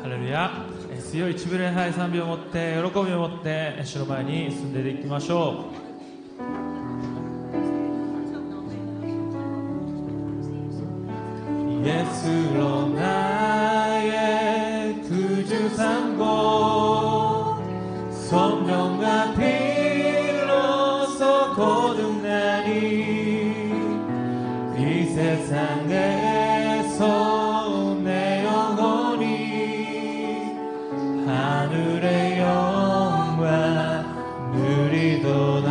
ハレルヤ。強い一部礼拝賛美を持って喜びを持って主の前に進んでいきましょう。예수로 나의 구주 삼고 성령과 피로써 거듭나니 이 세상에서 내 영혼이 하늘의 영광 누리도다.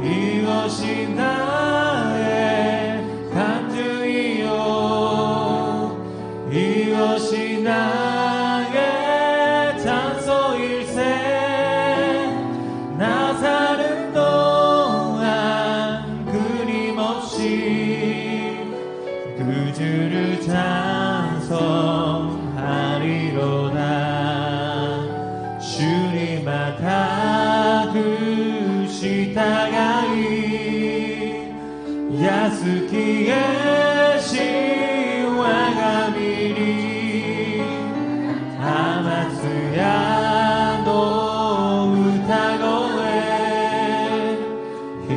이것이 나의 간주이요 이것이 나의 찬송일세. 나 사는 동안 끊임없이 그 주를 찬송하리로다. 주님마다 그시 다가이 야스키의 시와 가미니 아마스야 너歌声響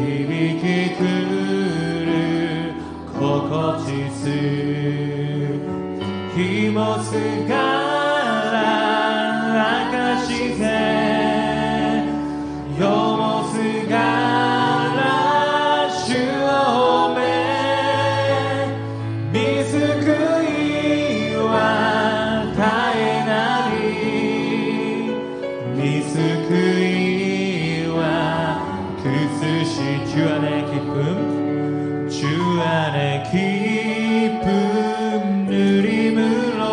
き来る心地す日もすがら明かしせ夜もすがら主を褒め見救いは絶えない見救いはくすし주 안의 기쁨 주 안의 기쁨 누림으로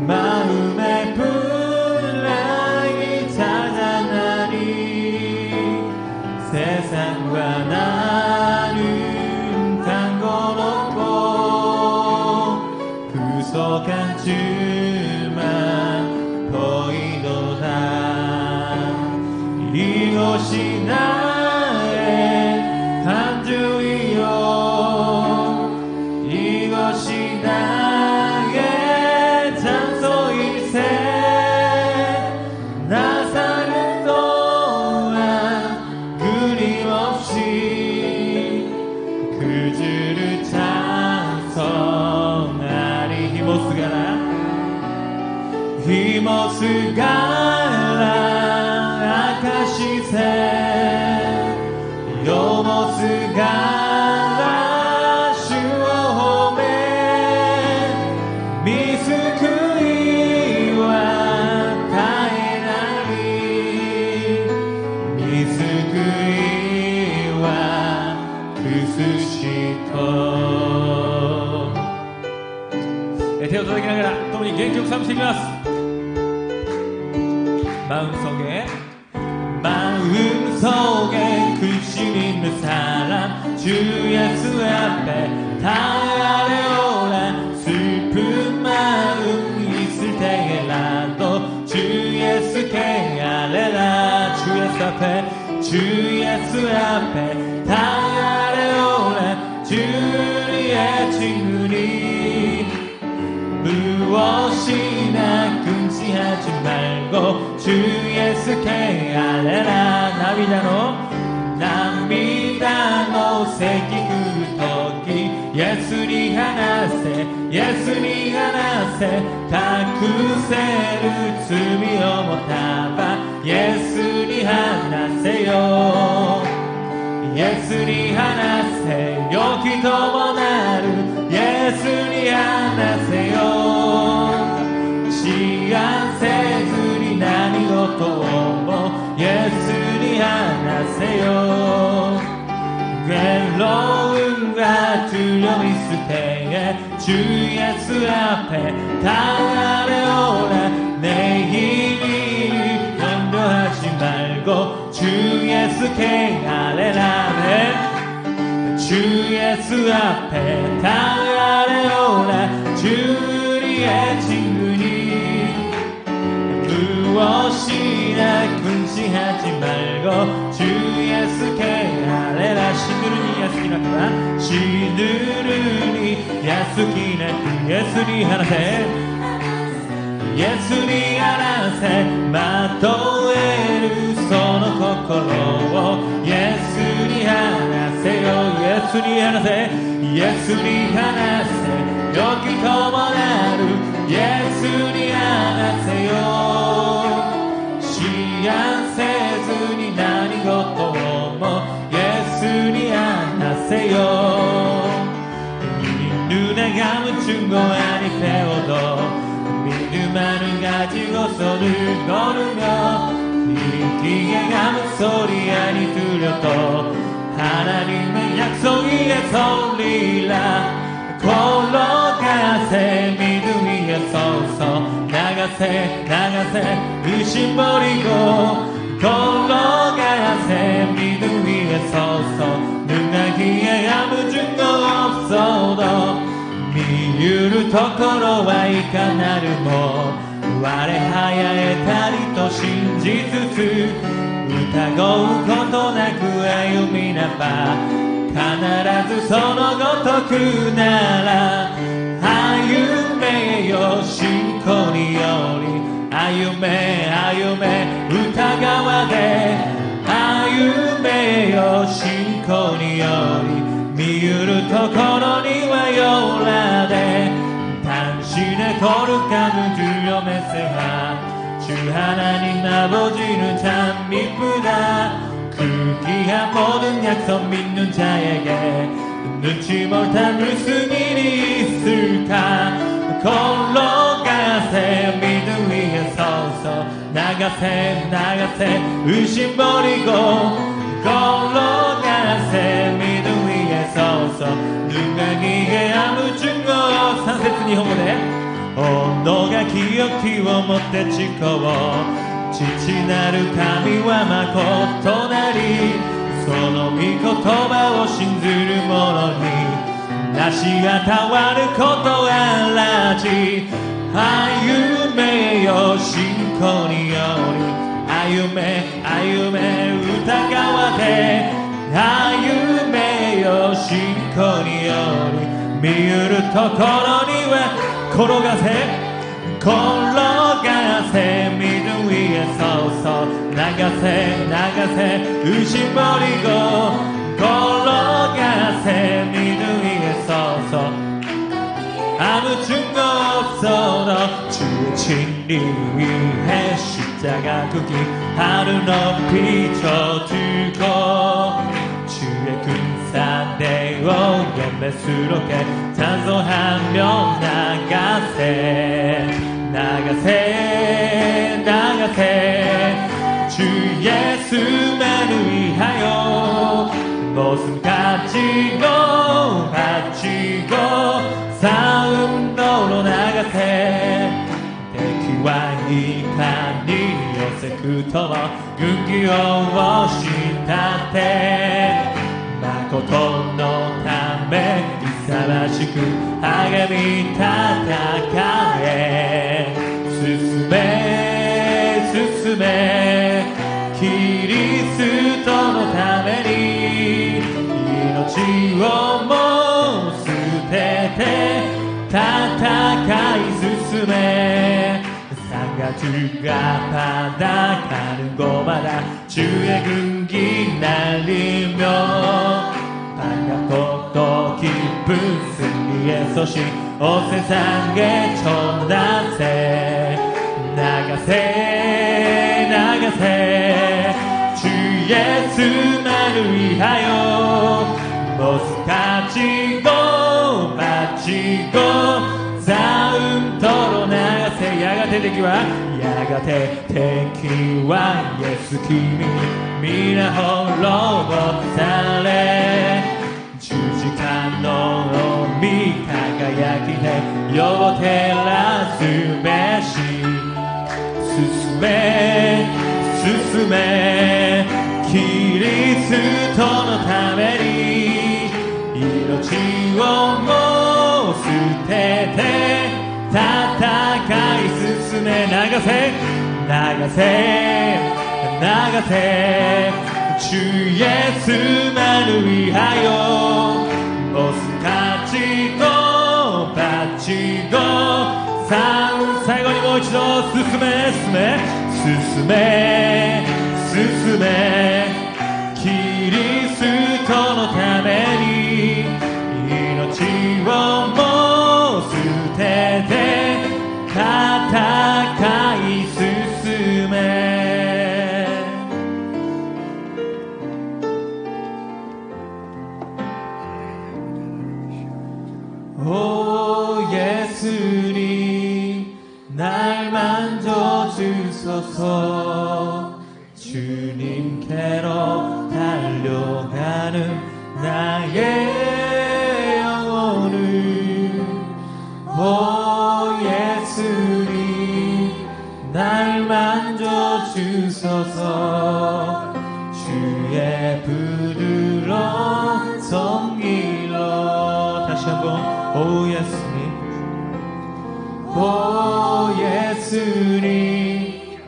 마음의 분량이 찾아나니 세상과 나는 상관없고 구속한 주만 보이도다. 이것이 나의 간주이요 이것이 나의 찬송일세. 나 사는 동안 끊임없이 그 주를 찬송하리. 힘없으가라 아카시세 요모스가라 슈오호메 미스크이와 다에나리 미스크이와 크스시토. 手を叩きながら共に元気よく賛美していきます。마음속에 근심 있는 사람 주 예수 앞에 달려오라. 슬픈 마음 있을 때라도 주 예수께 아뢰라. 주 예수 앞에 달려오라. 주의 친구니 무엇이나 금지하지 말고 주 예수께 아뢰라.涙の席くときイエスに話せ隠せる罪をもたばイエスに話せよイエスに話せよきともなるイエスに話せよ知らせずに何事をもイエスに話せよ괴로움과 두려움이 있을 때에 주 예수 앞에 달려오라. 내 힘이 염려하지 말고 주 예수께 아뢰라. 주 예수 앞에 달려오라. 주의 친구니 무엇이나 근심하지 말고 주 예수께 아뢰라. 시누르니 야스키나토라 시누르니 야스키나토라 イエスに話せイエスに話せまとえるその心をイエスに話せよイエスに話せイエスに話せ良き友なるイエスに話せよ思案せずに何事をもイエスに話せよ눈에감은 충고하니 배워도 믿음하는 가지고 손을 걸으며 귀에 감은 소리 아니 들려도 하나님의 약속 위에 서리라 걸어가세 믿음 위에 서서 나가세 나가세 의심 버리고 걸어가세 믿음 위에 서서 능하기에 아무 증거 없어도見ゆるところはいかなるも我はやえたりと信じつつ疑うことなく歩みなば必ずそのごとくなら歩めよ信仰により歩め歩め疑わで歩めよ信仰により見ゆるところにはよらで당신의 거룩함을 주여 메세하 주 하나님 아버지는 참 이쁘다 그 귀한 모든 약속 믿는 자에게 눈치 못한 무슨 일이 있을까 걸어가세 믿음 위에 서서 나가세 나가세 의심 버리고 걸어가세 믿음 위에 서서 눈가기에 아무 증거 3節日本語で温度が清きをもって誓おう父なる神はまことなりその御言葉を信ずる者になしがたわることあらじ歩めよ信仰により歩め歩め疑わで歩めよ信仰により見ゆるところには転がせ転がせ水上そうそう流せ流せ牛森ご転がせ水上そうそう아무 증거 없어도 주의 진리 위해 십자가 굳이 하루 높이 쳐주고 주의 군사대로 연매스럽게 찬송하며 나가세 나가세 나가세 주 예수만을 위하여 모습 가지고 바치고 싸움도로 나가세敵はいかに寄せくとも軍議をしたって誠のため勇しく励み戦え進め進めキリストのために命をも捨てて戦い進め상가주가 바닥하는 곳마다 주의 군기 날리며 반갑고 또 기쁜 승리의 소식 온 세상에 전하세 나가세 나가세 주 예수만을 위하여 모습 가지고 바치고 싸움터로 나가세 야가테敵はイエス君皆滅ぼされ十字架の御輝きで世を照らすべし進め進めキリストのために命をも捨てて戦い進め流せ流せ流せ주 예수만을 위하여 모습 가지고 바치고 さあ最後にもう一度進め進め進め進めキリストのために命をも捨てて戦い進め오 예수님 날 만져주소서 주님께로 달려가는 나의 영혼을 오 예수님 날 만져주소서 주의 부드러운 손길로 다시 한번 오 예수님 오 예수님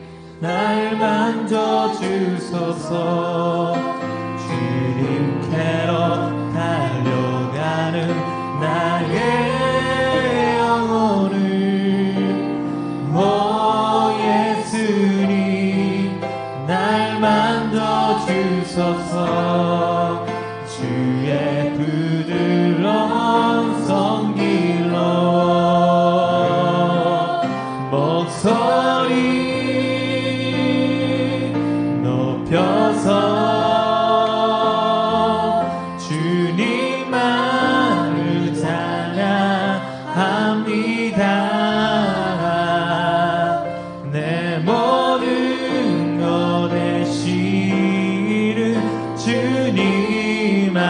날 만져주소서 주님께로 달려가는 나의 영혼을 오 예수님 날 만져주소서 주의 부드러운 손길로 목소리 높여서 주님만을 찬양합니다. 내 모든 것 되시는 주님만을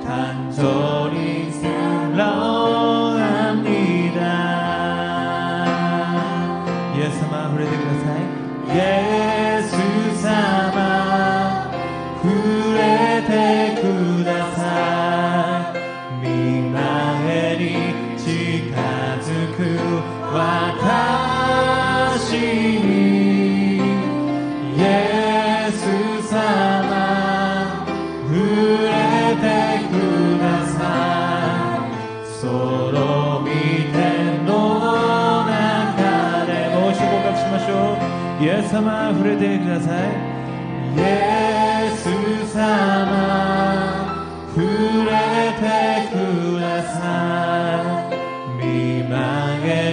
간절히 사랑합니다. 예수様触れてください。イエス様触れてください。御前に近づく私にイエス様触れてください。その御手の中でもう一度告白しましょう。イエス様触れてください。イエス様触れてください。御前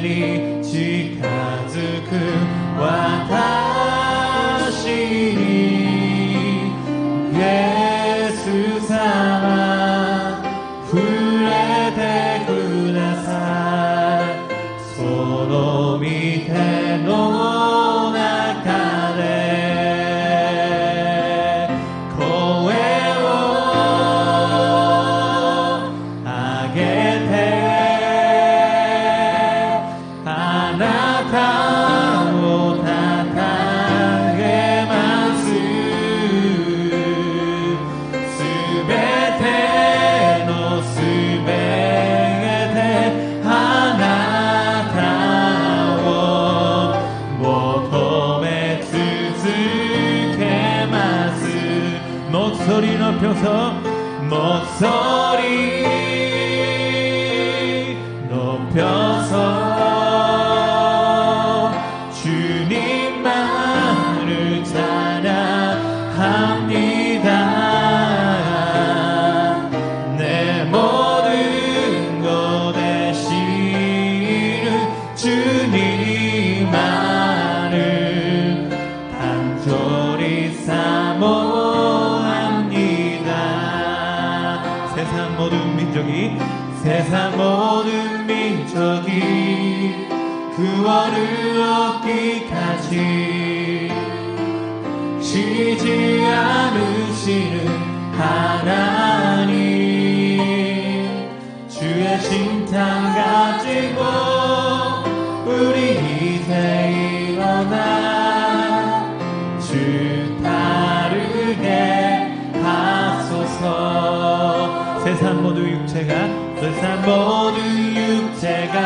に近づく私にイエス様触れてください。その御手の中で声を上げてあなたをたげます。すべてのすべてあなたを求め続けます。목소리 높여서 목소리 높여서 주님만을 찬양합니다. 내 모든 것 되시는 주님만을 간절히 사모합니다. 세상 모든 민족이 구원을 얻기까지 쉬지 않으시는 하나님 주의 심장 가지고 우리 이제 일어나 주 따르게 하소서. 세상 모든 육체가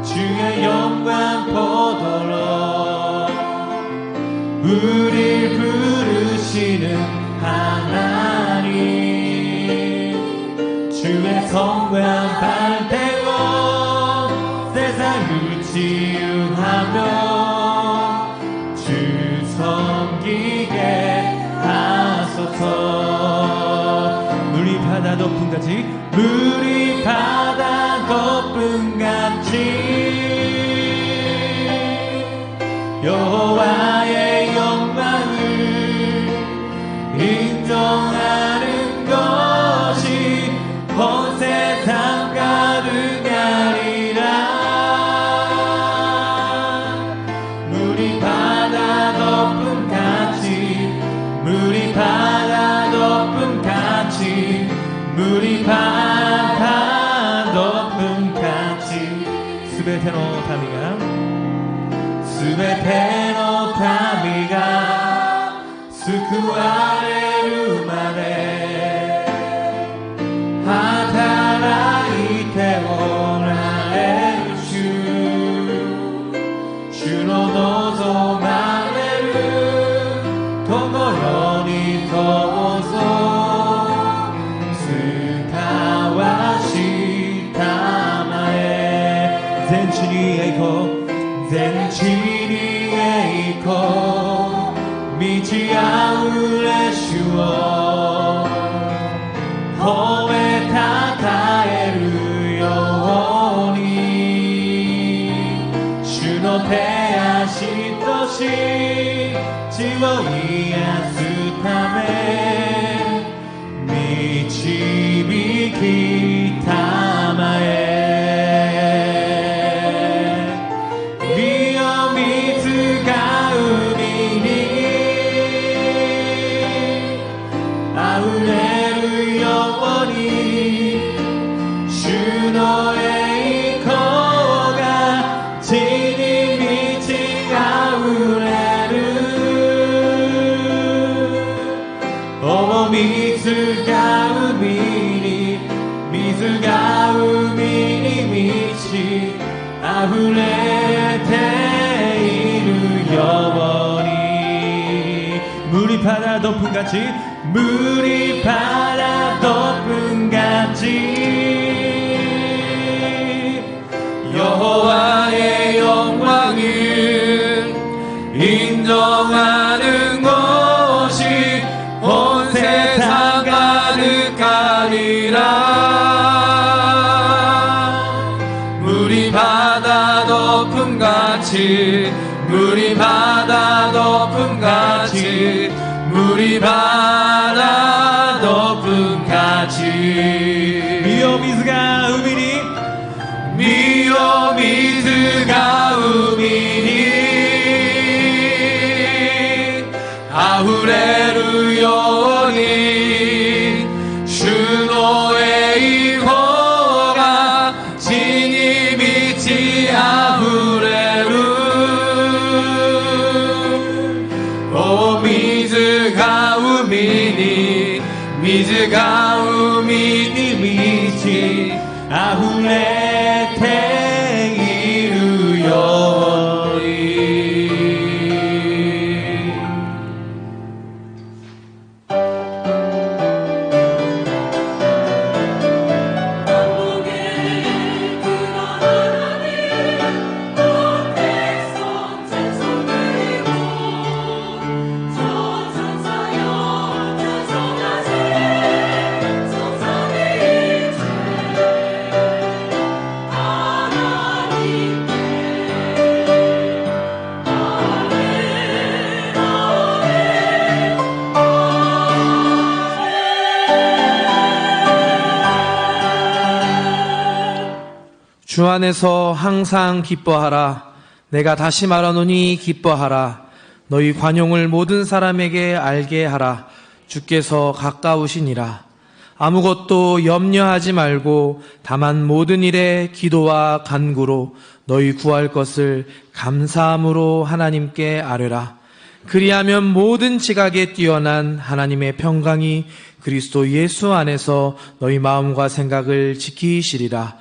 주의 영광 보도록 우릴 부르시는 하나님 주의 성광 밝히고 치유하며 주 섬기게 하소서. 물이 바다 덮음같이 물이 바다 덮음같이 여호와의 영광을 인정하는 것이 온 세상 가득하리라. 물이 바다 덮음같이 물이 바다 덮음같이 물이 바다 덮음같이 스베테노 타미가 스베테노 타미가 스쿠아레 루마레 하타라 이테오라레 슈 슈노도소 마레루 토모로니 토보소 스타와 시타마에 젠치니 에이코 젠치니 에이코 미치 아울레 슈어 호에 타타에루 요오니 슈노테야 시토시 지워이야 수타메 미치비키 타마에 미어 미츠가 우미니 아울레루 영원히 슈노의 이코가 지니 미치 아울레루 오모 미츠가 우미니 미츠가 우미니 미치 아울레 테이루 영원히 물이 바다 덮음같이 물이 바다 덮음같이 여호와의 영광을 인정하는 것이 온 세상 가득하리라. 물이 바다 덮음같이 물이 바다 덮음같이 물이 바다 덮음같이 미오 미즈가 우미니 미오 미즈가 우미니 아우레루 요니 슈노의 이호가 진이 미치 아우레루 오 미즈가 우미니 미즈가 우미니 미치 아우레 테이루 요니 주 안에서 항상 기뻐하라. 내가 다시 말하노니 기뻐하라. 너희 관용을 모든 사람에게 알게 하라. 주께서 가까우시니라. 아무것도 염려하지 말고 다만 모든 일에 기도와 간구로 너희 구할 것을 감사함으로 하나님께 아뢰라. 그리하면 모든 지각에 뛰어난 하나님의 평강이 그리스도 예수 안에서 너희 마음과 생각을 지키시리라.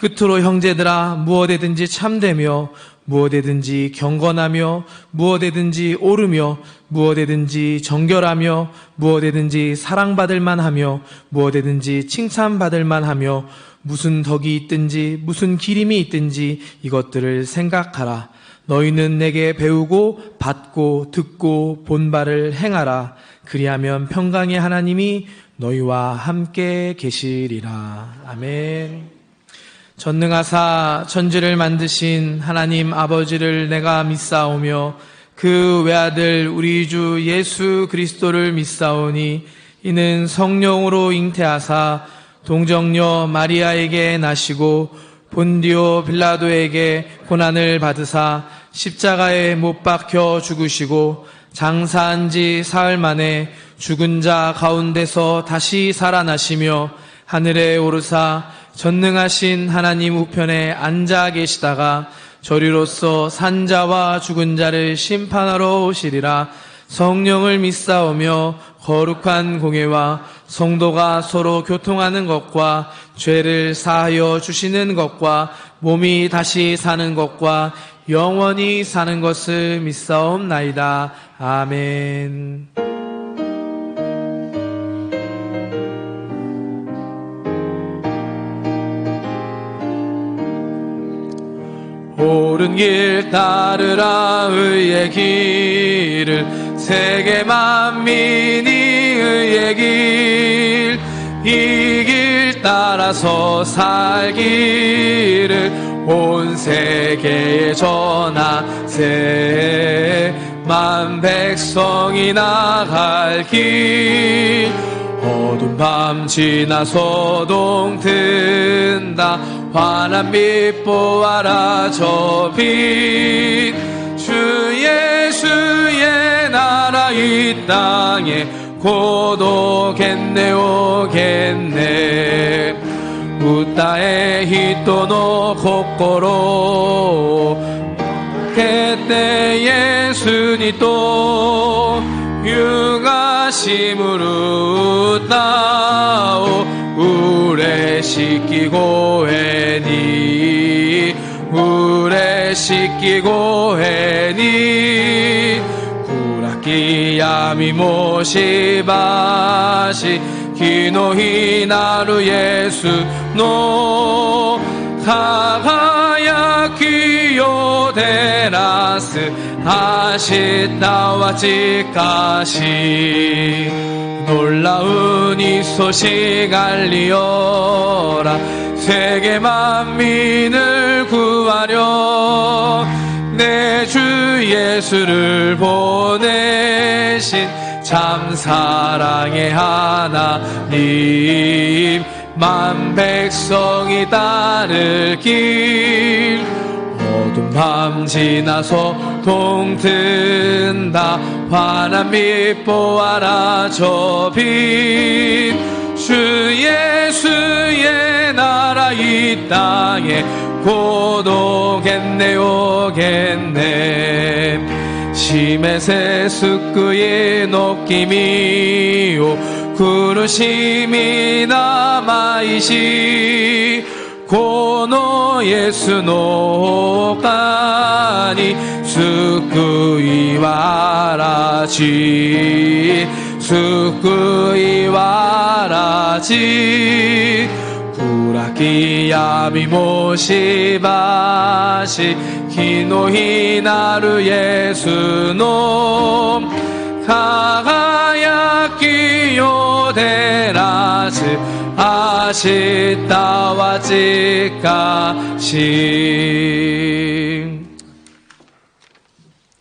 끝으로 형제들아 무엇에든지 참되며 무엇에든지 경건하며 무엇에든지 옳으며 무엇에든지 정결하며 무엇에든지 사랑받을 만하며 무엇에든지 칭찬받을 만하며 무슨 덕이 있든지 무슨 기림이 있든지 이것들을 생각하라. 너희는 내게 배우고 받고 듣고 본 바를 행하라. 그리하면 평강의 하나님이 너희와 함께 계시리라. 아멘. 전능하사 천지를 만드신 하나님 아버지를 내가 믿사오며 그 외아들 우리 주 예수 그리스도를 믿사오니 이는 성령으로 잉태하사 동정녀 마리아에게 나시고 본디오 빌라도에게 고난을 받으사 십자가에 못 박혀 죽으시고 장사한 지 사흘 만에 죽은 자 가운데서 다시 살아나시며 하늘에 오르사 전능하신 하나님 우편에 앉아 계시다가 저리로서 산 자와 죽은 자를 심판하러 오시리라. 성령을 믿사오며 거룩한 공회와 성도가 서로 교통하는 것과 죄를 사하여 주시는 것과 몸이 다시 사는 것과 영원히 사는 것을 믿사옵나이다. 아멘. 옳은 길 따르라 의의 길을 세계 만민이 의의 길 이 길 따라서 살기를 온 세계에 전하세 만 백성이 나갈 길 어두운 밤 지나서 동튼다 환한 빛 보아라 저 빛 주 예수의 나라 이 땅에 곧 오겠네 오겠네 우타에 히토노 코코로 그때 예수니 또 유가심으로 따오 우레시키고 해니 우레시키고 해니 구라키 야미 모시바시 기노히 나루 예수 노 가가야키 요데라스 아시다와 지까시 놀라운 이 소식 알리어라 세계 만민을 구하려 내 주 예수를 보내신 참 사랑의 하나님 만 백성이 따를 길 어두운 밤 지나서 동튼다 환한 빛 보아라 저 빛 주 예수의 나라 이 땅에 곧 오겠네 오겠네 심에세 스크의 느낌이요 구르심이 남아이시 고노 예수노까니 스크이와라지 스크이와라지 구라키 야미 모시바시 기노히 나루 예수노 가가야키 요데라스 아시다와 지까시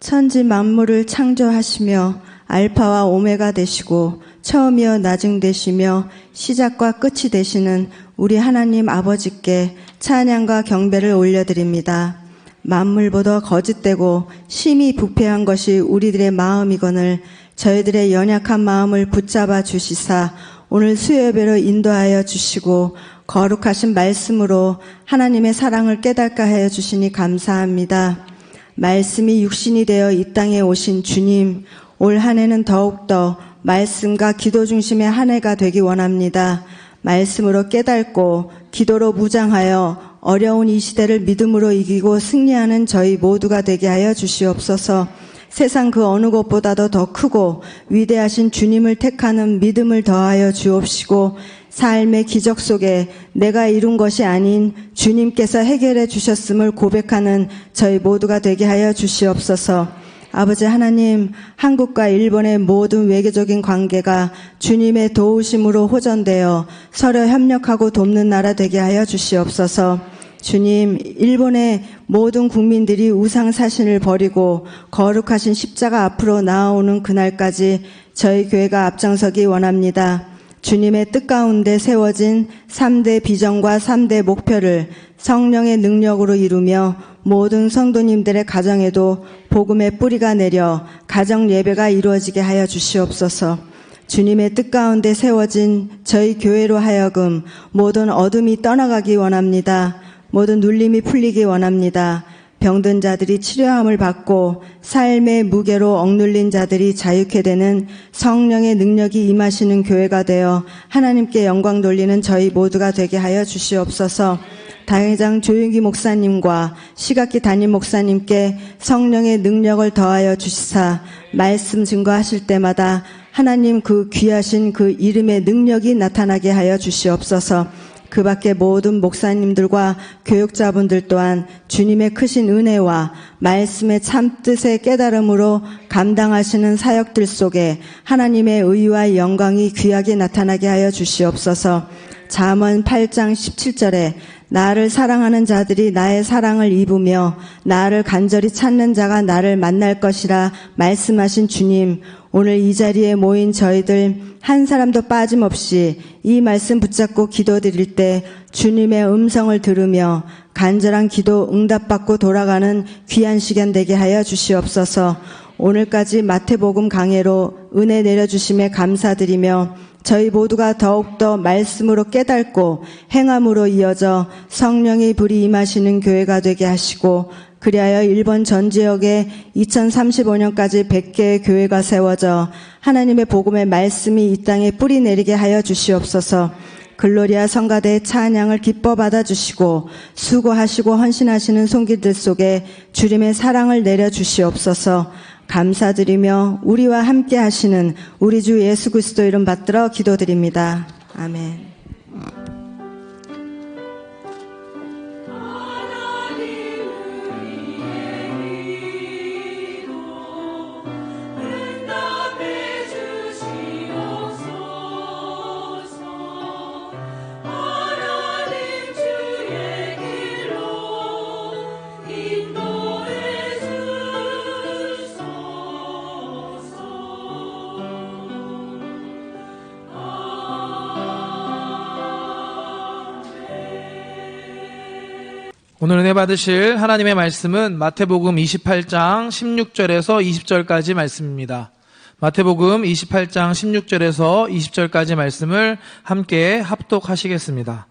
천지 만물을 창조하시며 알파와 오메가 되시고 처음이요 나중 되시며 시작과 끝이 되시는 우리 하나님 아버지께 찬양과 경배를 올려드립니다. 만물보다 거짓되고 심히 부패한 것이 우리들의 마음이거늘 저희들의 연약한 마음을 붙잡아 주시사 오늘 수요예배로 인도하여 주시고 거룩하신 말씀으로 하나님의 사랑을 깨닫게 하여 주시니 감사합니다. 말씀이 육신이 되어 이 땅에 오신 주님, 올 한 해는 더욱더 말씀과 기도 중심의 한 해가 되기 원합니다. 말씀으로 깨닫고 기도로 무장하여 어려운 이 시대를 믿음으로 이기고 승리하는 저희 모두가 되게 하여 주시옵소서. 세상 그 어느 것보다도 더 크고 위대하신 주님을 택하는 믿음을 더하여 주옵시고, 삶의 기적 속에 내가 이룬 것이 아닌 주님께서 해결해 주셨음을 고백하는 저희 모두가 되게 하여 주시옵소서. 아버지 하나님, 한국과 일본의 모든 외교적인 관계가 주님의 도우심으로 호전되어 서로 협력하고 돕는 나라 되게 하여 주시옵소서. 주님, 일본의 모든 국민들이 우상 사신을 버리고 거룩하신 십자가 앞으로 나아오는 그날까지 저희 교회가 앞장서기 원합니다. 주님의 뜻 가운데 세워진 3대 비전과 3대 목표를 성령의 능력으로 이루며 모든 성도님들의 가정에도 복음의 뿌리가 내려 가정 예배가 이루어지게 하여 주시옵소서. 주님의 뜻 가운데 세워진 저희 교회로 하여금 모든 어둠이 떠나가기 원합니다. 모든 눌림이 풀리기 원합니다. 병든 자들이 치료함을 받고 삶의 무게로 억눌린 자들이 자유케 되는 성령의 능력이 임하시는 교회가 되어 하나님께 영광 돌리는 저희 모두가 되게 하여 주시옵소서. 당회장 조윤기 목사님과 시각기 담임 목사님께 성령의 능력을 더하여 주시사 말씀 증거하실 때마다 하나님 그 귀하신 그 이름의 능력이 나타나게 하여 주시옵소서. 그 밖에 모든 목사님들과 교육자분들 또한 주님의 크신 은혜와 말씀의 참뜻의 깨달음으로 감당하시는 사역들 속에 하나님의 의와 영광이 귀하게 나타나게 하여 주시옵소서. 잠언 8장 17절에 나를 사랑하는 자들이 나의 사랑을 입으며 나를 간절히 찾는 자가 나를 만날 것이라 말씀하신 주님, 오늘 이 자리에 모인 저희들 한 사람도 빠짐없이 이 말씀 붙잡고 기도드릴 때 주님의 음성을 들으며 간절한 기도 응답받고 돌아가는 귀한 시간 되게 하여 주시옵소서. 오늘까지 마태복음 강해로 은혜 내려주심에 감사드리며 저희 모두가 더욱더 말씀으로 깨닫고 행함으로 이어져 성령의 불이 임하시는 교회가 되게 하시고, 그리하여 일본 전 지역에 2035년까지 100개의 교회가 세워져 하나님의 복음의 말씀이 이 땅에 뿌리 내리게 하여 주시옵소서. 글로리아 성가대의 찬양을 기뻐 받아주시고 수고하시고 헌신하시는 손길들 속에 주님의 사랑을 내려주시옵소서. 감사드리며 우리와 함께 하시는 우리 주 예수 그리스도 이름 받들어 기도드립니다. 아멘. 오늘 은혜 받으실 하나님의 말씀은 마태복음 28장 16절에서 20절까지 말씀입니다. 마태복음 28장 16절에서 20절까지 말씀을 함께 합독하시겠습니다.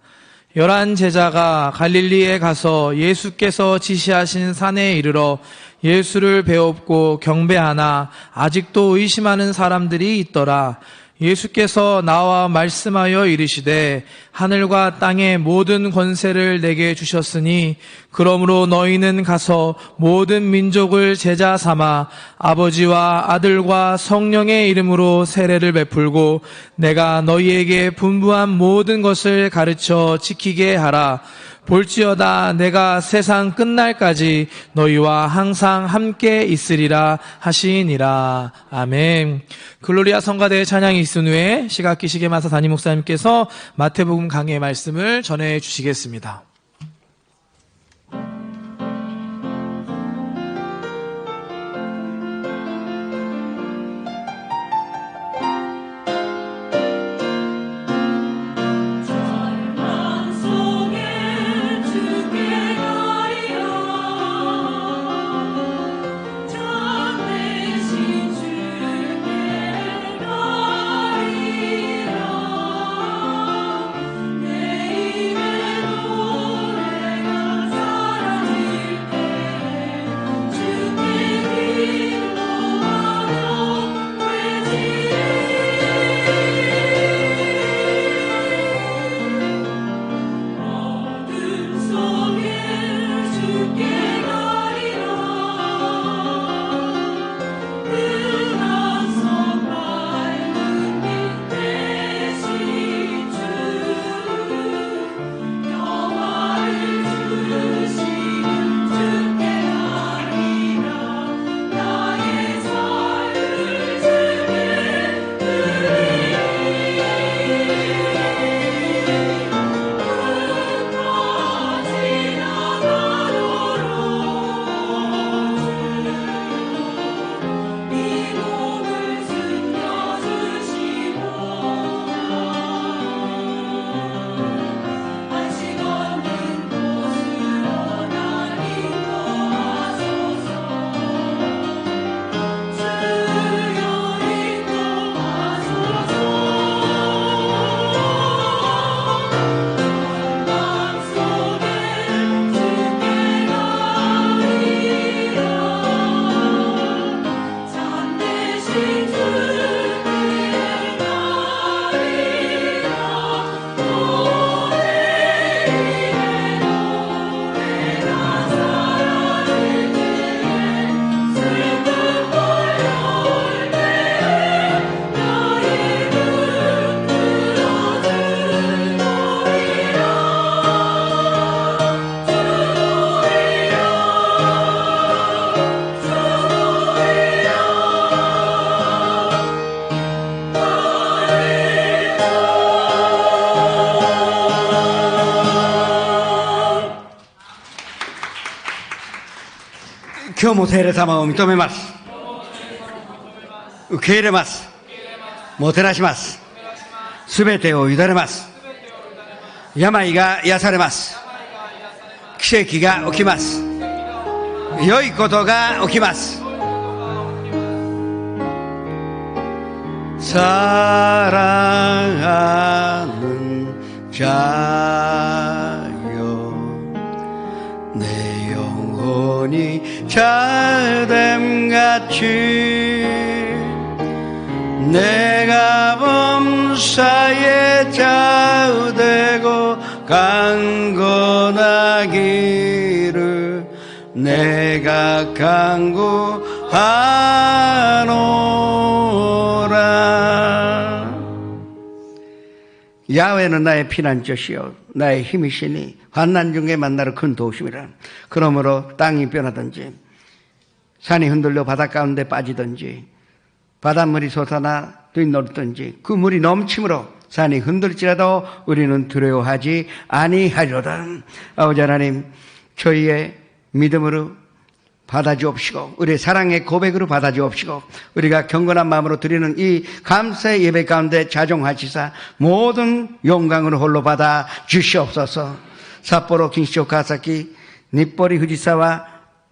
11 제자가 갈릴리에 가서 예수께서 지시하신 산에 이르러 예수를 배웁고 경배하나 아직도 의심하는 사람들이 있더라. 예수께서 나와 말씀하여 이르시되 하늘과 땅의 모든 권세를 내게 주셨으니 그러므로 너희는 가서 모든 민족을 제자 삼아 아버지와 아들과 성령의 이름으로 세례를 베풀고 내가 너희에게 분부한 모든 것을 가르쳐 지키게 하라. 볼지어다 내가 세상 끝날까지 너희와 항상 함께 있으리라 하시니라. 아멘. 글로리아 성가대의 찬양이 있은 후에 시각기 시계마사 담임 목사님께서 마태복음 강해의 말씀을 전해 주시겠습니다. 내 입에도 今日も聖霊様を認めます。受け入れます。もてなします。すべてを委ねます。病が癒されます。奇跡が起きます。良いことが起きます。사랑하는 자여 내 영혼이 잘됨같이 내가 범사에 좌우되고 강건하기를 내가 간구하노라. 야훼는 나의 피난처시요 나의 힘이시니 환난 중에 만나러 큰 도우심이라. 그러므로 땅이 변하든지 산이 흔들려 바다 가운데 빠지든지 바닷물이 솟아나 뛰놀든지 그 물이 넘침으로 산이 흔들지라도 우리는 두려워하지 아니하리로다. 아버지 하나님, 저희의 믿음으로 받아주옵시고 우리의 사랑의 고백으로 받아주옵시고 우리가 경건한 마음으로 드리는 이 감사의 예배 가운데 자종하시사 모든 영광을 홀로 받아 주시옵소서. 삿포로 긴시조 가사키 니뽀리 후지사와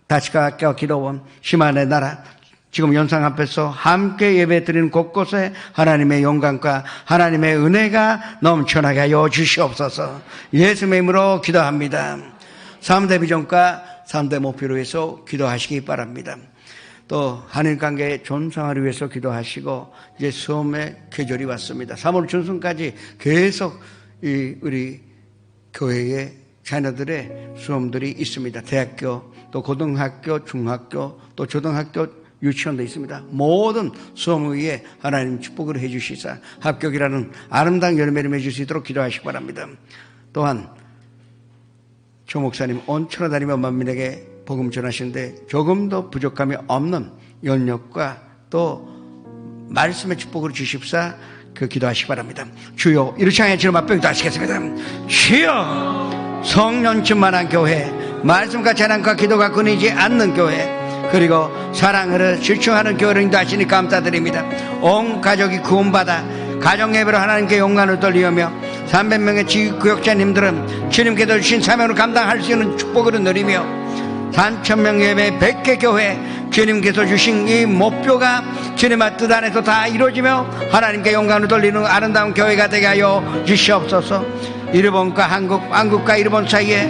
다치카와 기도원 시마네 나라 지금 연상 앞에서 함께 예배 드리는 곳곳에 하나님의 영광과 하나님의 은혜가 넘쳐나게 하여 주시옵소서. 예수님의 이름으로 기도합니다. 3대 비전과 3대 목표를 위해서 기도하시기 바랍니다. 또 한일관계의 존성화를 위해서 기도하시고 이제 수험의 계절이 왔습니다. 3월 중순까지 계속 우리 교회의 자녀들의 수험들이 있습니다. 대학교, 또 고등학교, 중학교, 또 초등학교, 유치원도 있습니다. 모든 수험 위에 하나님 축복을 해주시사 합격이라는 아름다운 열매를 맺을 수 있도록 기도하시기 바랍니다. 또한 조 목사님 온천을 다니며 만민에게 복음 전하시는데 조금도 부족함이 없는 연력과 또 말씀의 축복을 주십사 그 기도하시기 바랍니다. 주여 이렇게 향해 주님 앞에 기도하시겠습니다. 주여 성령 충만한 교회, 말씀과 찬양과 기도가 끊이지 않는 교회, 그리고 사랑으로 실충하는 교회를 인도하시니 감사드립니다. 온 가족이 구원받아 가정예배로 하나님께 영광을 돌리며 300명의 지구역자님들은 주님께서 주신 사명을 감당할 수 있는 축복을 누리며 3,000명 예배 100개 교회 주님께서 주신 이 목표가 주님의 뜻 안에서 다 이루어지며 하나님께 영광을 돌리는 아름다운 교회가 되게 하여 주시옵소서. 일본과 한국과 일본 사이에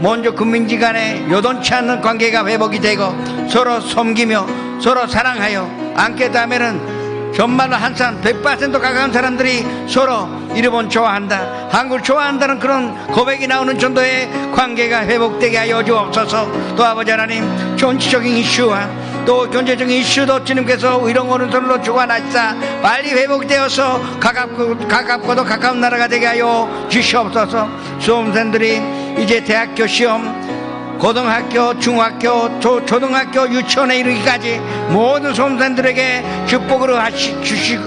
먼저 국민지 간에 여돈치 않는 관계가 회복이 되고 서로 섬기며 서로 사랑하여 않게 되면은 정말로 한 사람 100% 가까운 사람들이 서로 일본 좋아한다, 한국을 좋아한다는 그런 고백이 나오는 정도의 관계가 회복되게 하여 주옵소서. 또 아버지 하나님, 정치적인 이슈와 또 경제적인 이슈도 주님께서 이런 오른손으로 주관하시사 빨리 회복되어서 가깝고도 가까운 나라가 되게 하여 주시옵소서. 수험생들이 이제 대학교 시험, 고등학교, 중학교, 초등학교, 유치원에 이르기까지 모든 수험생들에게 축복으로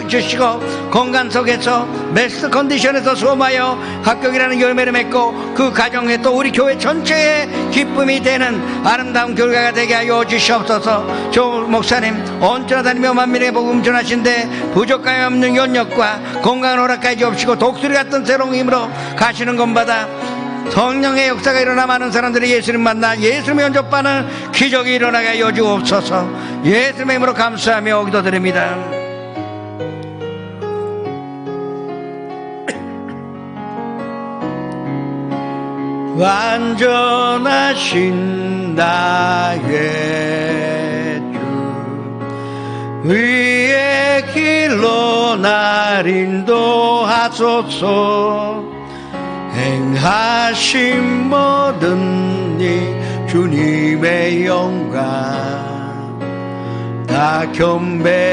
주시고 건강 속에서 베스트 컨디션에서 수험하여 합격이라는 열매를 맺고 그 가정에 또 우리 교회 전체의 기쁨이 되는 아름다운 결과가 되게 하여 주시옵소서. 조 목사님 언제나 다니며 만민에게 복음 전하신데 부족함이 없는 연력과 건강을 허락하여 주옵시고 독수리 같은 새로운 힘으로 가시는 것마다 성령의 역사가 일어나 많은 사람들이 예수님 만나 예수님 영접받는 기적이 일어나게 하여 주옵소서. 예수님의 이름으로 감사하며 기도드립니다. 완전하신 나의 주 위의 길로 날 인도하소서. 행하신 모든 일 주님의 영광 다 경배합니다.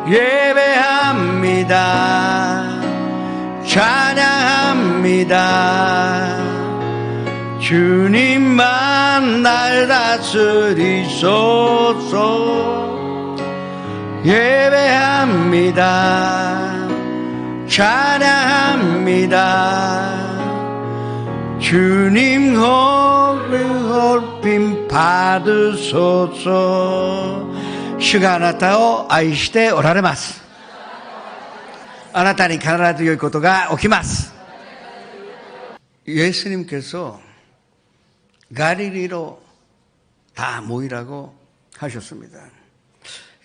예배합니다. 찬양합니다. 주님만 날 다스리소서. 예배합니다. 찬양합니다. 주님 홀림 받으소서. 주가あなたを愛しておられます。あなたに必ず良いことが起きます。 예수님께서 갈릴리로 다 모이라고 하셨습니다.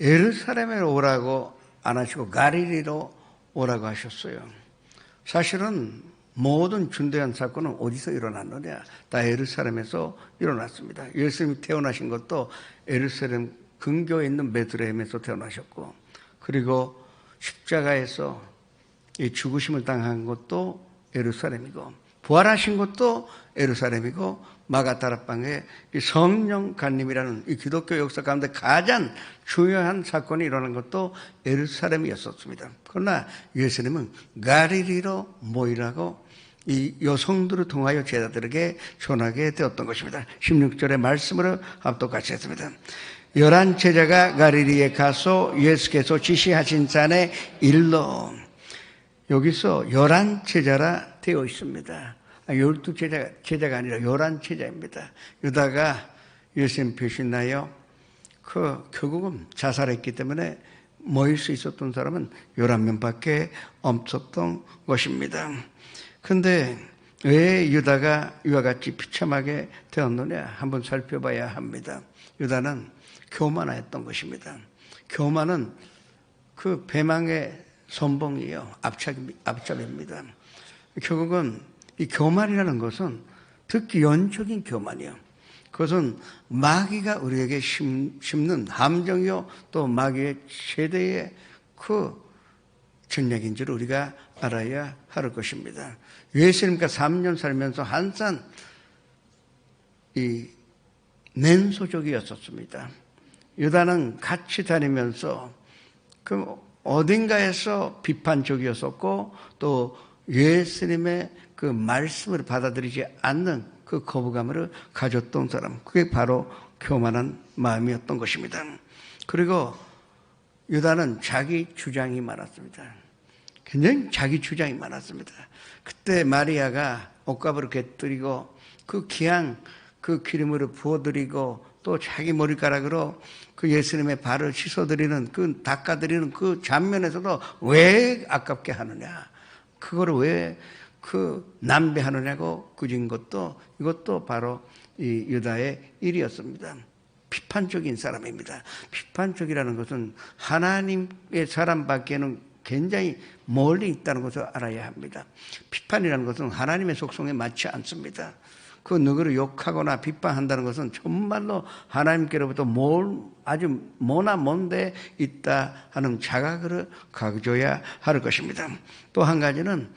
예루살렘에 오라고 안 하시고 갈릴리로 오라고 하셨어요. 사실은 모든 중대한 사건은 어디서 일어났느냐? 다 예루살렘에서 일어났습니다. 예수님이 태어나신 것도 예루살렘 근교에 있는 베들레헴에서 태어나셨고, 그리고 십자가에서 이 죽으심을 당한 것도 예루살렘이고, 부활하신 것도 예루살렘이고, 마가다락방에 이 성령 간림이라는 이 기독교 역사 가운데 가장 중요한 사건이 일어난 것도 예루살렘이었습니다. 그러나 예수님은 갈릴리로 모이라고 이 여성들을 통하여 제자들에게 전하게 되었던 것입니다. 16절의 말씀으로 합독같이 했습니다. 11 제자가 갈릴리에 가서 예수께서 지시하신 산에 일러. 여기서 11 제자라 되어 있습니다. 12 제자가 아니라 11 제자입니다. 유다가 예수님 배신하여 결국은 자살했기 때문에 모일 수 있었던 사람은 11명밖에 없었던 것입니다. 근데 왜 유다가 이와 같이 비참하게 되었느냐 한번 살펴봐야 합니다. 유다는 교만했던 것입니다. 교만은 그 배망의 선봉이요, 앞잡입니다. 결국은 이 교만이라는 것은 특히 영적인 교만이요. 그것은 마귀가 우리에게 심는 함정이요, 또 마귀의 최대의 그 전략인 줄 우리가 알아야 할 것입니다. 예수님과 3년 살면서 항상 이 냉소적이었었습니다. 유다는 같이 다니면서 그 어딘가에서 비판적이었었고, 또 예수님의 그 말씀을 받아들이지 않는 그 거부감을 가졌던 사람, 그게 바로 교만한 마음이었던 것입니다. 그리고 유다는 자기 주장이 많았습니다. 굉장히 자기 주장이 많았습니다. 그때 마리아가 옷가부를 곁들이고 그 귀한 그 기름으로 부어드리고 또 자기 머리카락으로 그 예수님의 발을 씻어드리는 그 닦아드리는 그 장면에서도 왜 아깝게 하느냐, 그거를 왜 그 남배하느냐고 꾸진 것도, 이것도 바로 이 유다의 일이었습니다. 비판적인 사람입니다. 비판적이라는 것은 하나님의 사람밖에는 굉장히 멀리 있다는 것을 알아야 합니다. 비판이라는 것은 하나님의 속성에 맞지 않습니다. 그 누구를 욕하거나 비판한다는 것은 정말로 하나님께로부터 아주 먼데 있다 하는 자각을 가져야 할 것입니다. 또 한 가지는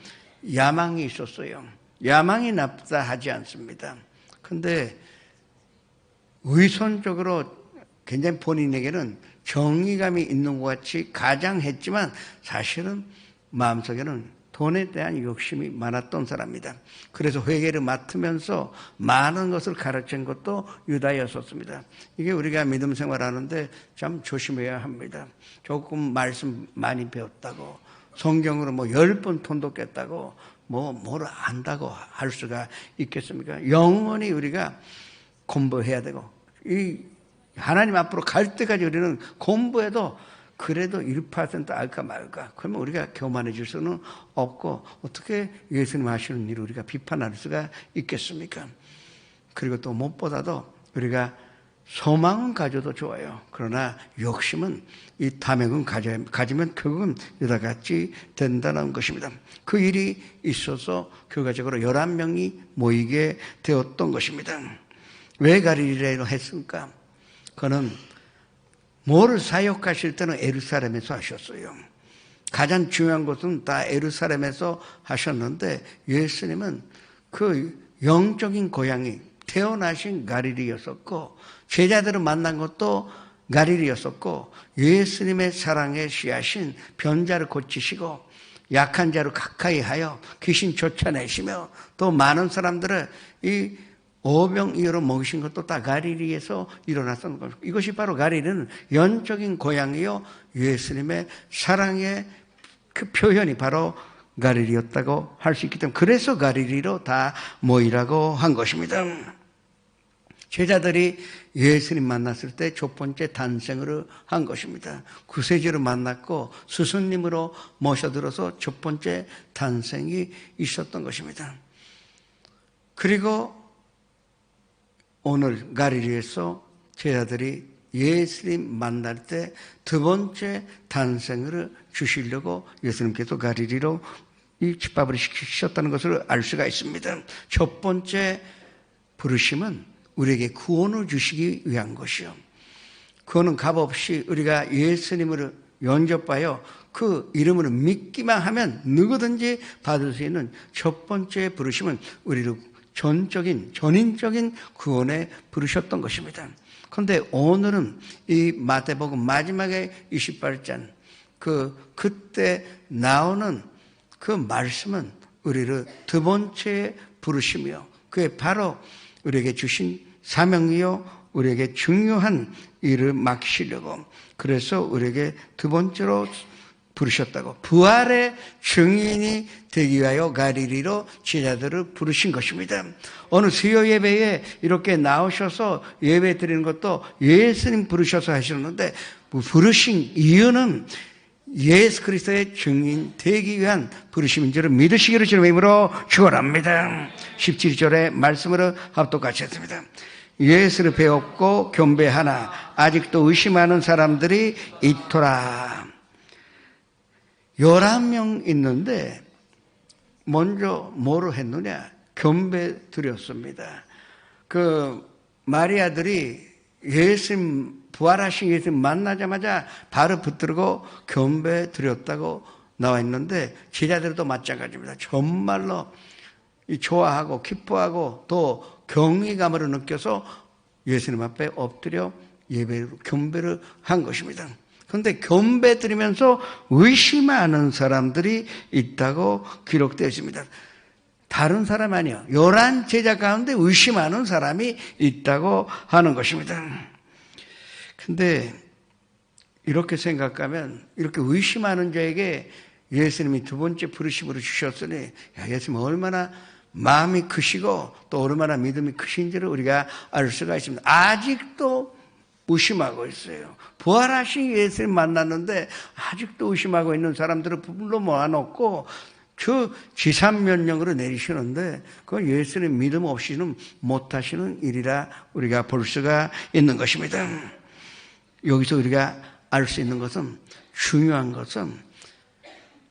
야망이 있었어요. 야망이 나쁘다 하지 않습니다. 근데 의선적으로 굉장히 본인에게는 정의감이 있는 것 같이 가장했지만 사실은 마음속에는 돈에 대한 욕심이 많았던 사람입니다. 그래서 회계를 맡으면서 많은 것을 가르친 것도 유다였었습니다. 이게 우리가 믿음 생활하는데 참 조심해야 합니다. 조금 말씀 많이 배웠다고, 성경으로 10번 통독했다고, 뭐를 안다고 할 수가 있겠습니까? 영원히 우리가 공부해야 되고, 이 하나님 앞으로 갈 때까지 우리는 공부해도 그래도 1% 알까 말까, 그러면 우리가 교만해질 수는 없고 어떻게 예수님 하시는 일을 우리가 비판할 수가 있겠습니까? 그리고 또 무엇보다도 우리가 소망은 가져도 좋아요. 그러나 욕심은, 이 탐욕은 가지면 결국은 유다같이 된다는 것입니다. 그 일이 있어서 결과적으로 11명이 모이게 되었던 것입니다. 왜 갈릴리로 했습니까? 그는 뭐를 사역하실 때는 예루살렘에서 하셨어요. 가장 중요한 것은 다 예루살렘에서 하셨는데, 예수님은 그 영적인 고향이 태어나신 갈릴리였었고, 제자들을 만난 것도 갈릴리였었고, 예수님의 사랑에 씨앗인 병자를 고치시고 약한 자를 가까이 하여 귀신 쫓아내시며 또 많은 사람들을 이 오병이어로 먹이신 것도 다 갈릴리에서 일어났던 것입니다. 이것이 바로 갈릴리는 영적인 고향이요, 예수님의 사랑의 그 표현이 바로 갈릴리였다고 할 수 있기 때문에 그래서 갈릴리로 다 모이라고 한 것입니다. 제자들이 예수님 만났을 때 첫 번째 단생으로 한 것입니다. 구세주로 만났고 스승님으로 모셔들어서 첫 번째 단생이 있었던 것입니다. 그리고 오늘 갈릴리에서 제자들이 예수님 만날 때 두 번째 단생을 주시려고 예수님께서 갈릴리로 이 집밥을 시키셨다는 것을 알 수가 있습니다. 첫 번째 부르심은 우리에게 구원을 주시기 위한 것이요. 그거는 값없이 우리가 예수님을 영접하여 그 이름으로 믿기만 하면 누구든지 받을 수 있는 첫 번째 부르심은 우리를 전인적인 구원에 부르셨던 것입니다. 그런데 오늘은 이 마태복음 마지막에 28장 그때 나오는 그 말씀은 우리를 두 번째 부르심이요. 그게 바로 우리에게 주신 사명이요. 우리에게 중요한 일을 맡기시려고 그래서 우리에게 두 번째로 부르셨다고 부활의 증인이 되기 위하여 갈릴리로 제자들을 부르신 것입니다. 오늘 수요 예배에 이렇게 나오셔서 예배 드리는 것도 예수님 부르셔서 하시는데 부르신 이유는 예수 그리스도의 증인 되기 위한 부르심인 줄을 믿으시기를 주님의 이름으로 축원합니다. 17절의 말씀으로 합독같이 했습니다. 예수를 배웠고 겸배하나 아직도 의심하는 사람들이 있더라. 11명 있는데 먼저 뭐로 했느냐? 겸배 드렸습니다. 그 마리아들이 예수님 부활하신 예수님 만나자마자 바로 붙들고 겸배 드렸다고 나와 있는데 제자들도 마찬가지입니다. 정말로 좋아하고 기뻐하고 또 경외감으로 느껴서 예수님 앞에 엎드려 예배로 겸배를 한 것입니다. 그런데 겸배 드리면서 의심하는 사람들이 있다고 기록되어 있습니다. 다른 사람 아니요. 11 제자 가운데 의심하는 사람이 있다고 하는 것입니다. 근데 이렇게 생각하면 이렇게 의심하는 자에게 예수님이 두 번째 부르심으로 주셨으니 예수님 얼마나 마음이 크시고 또 얼마나 믿음이 크신지를 우리가 알 수가 있습니다. 아직도 의심하고 있어요. 부활하신 예수님 만났는데 아직도 의심하고 있는 사람들을 불러 모아놓고 그 지산면령으로 내리시는데 그건 예수님 믿음 없이는 못하시는 일이라 우리가 볼 수가 있는 것입니다. 여기서 우리가 알 수 있는 것은 중요한 것은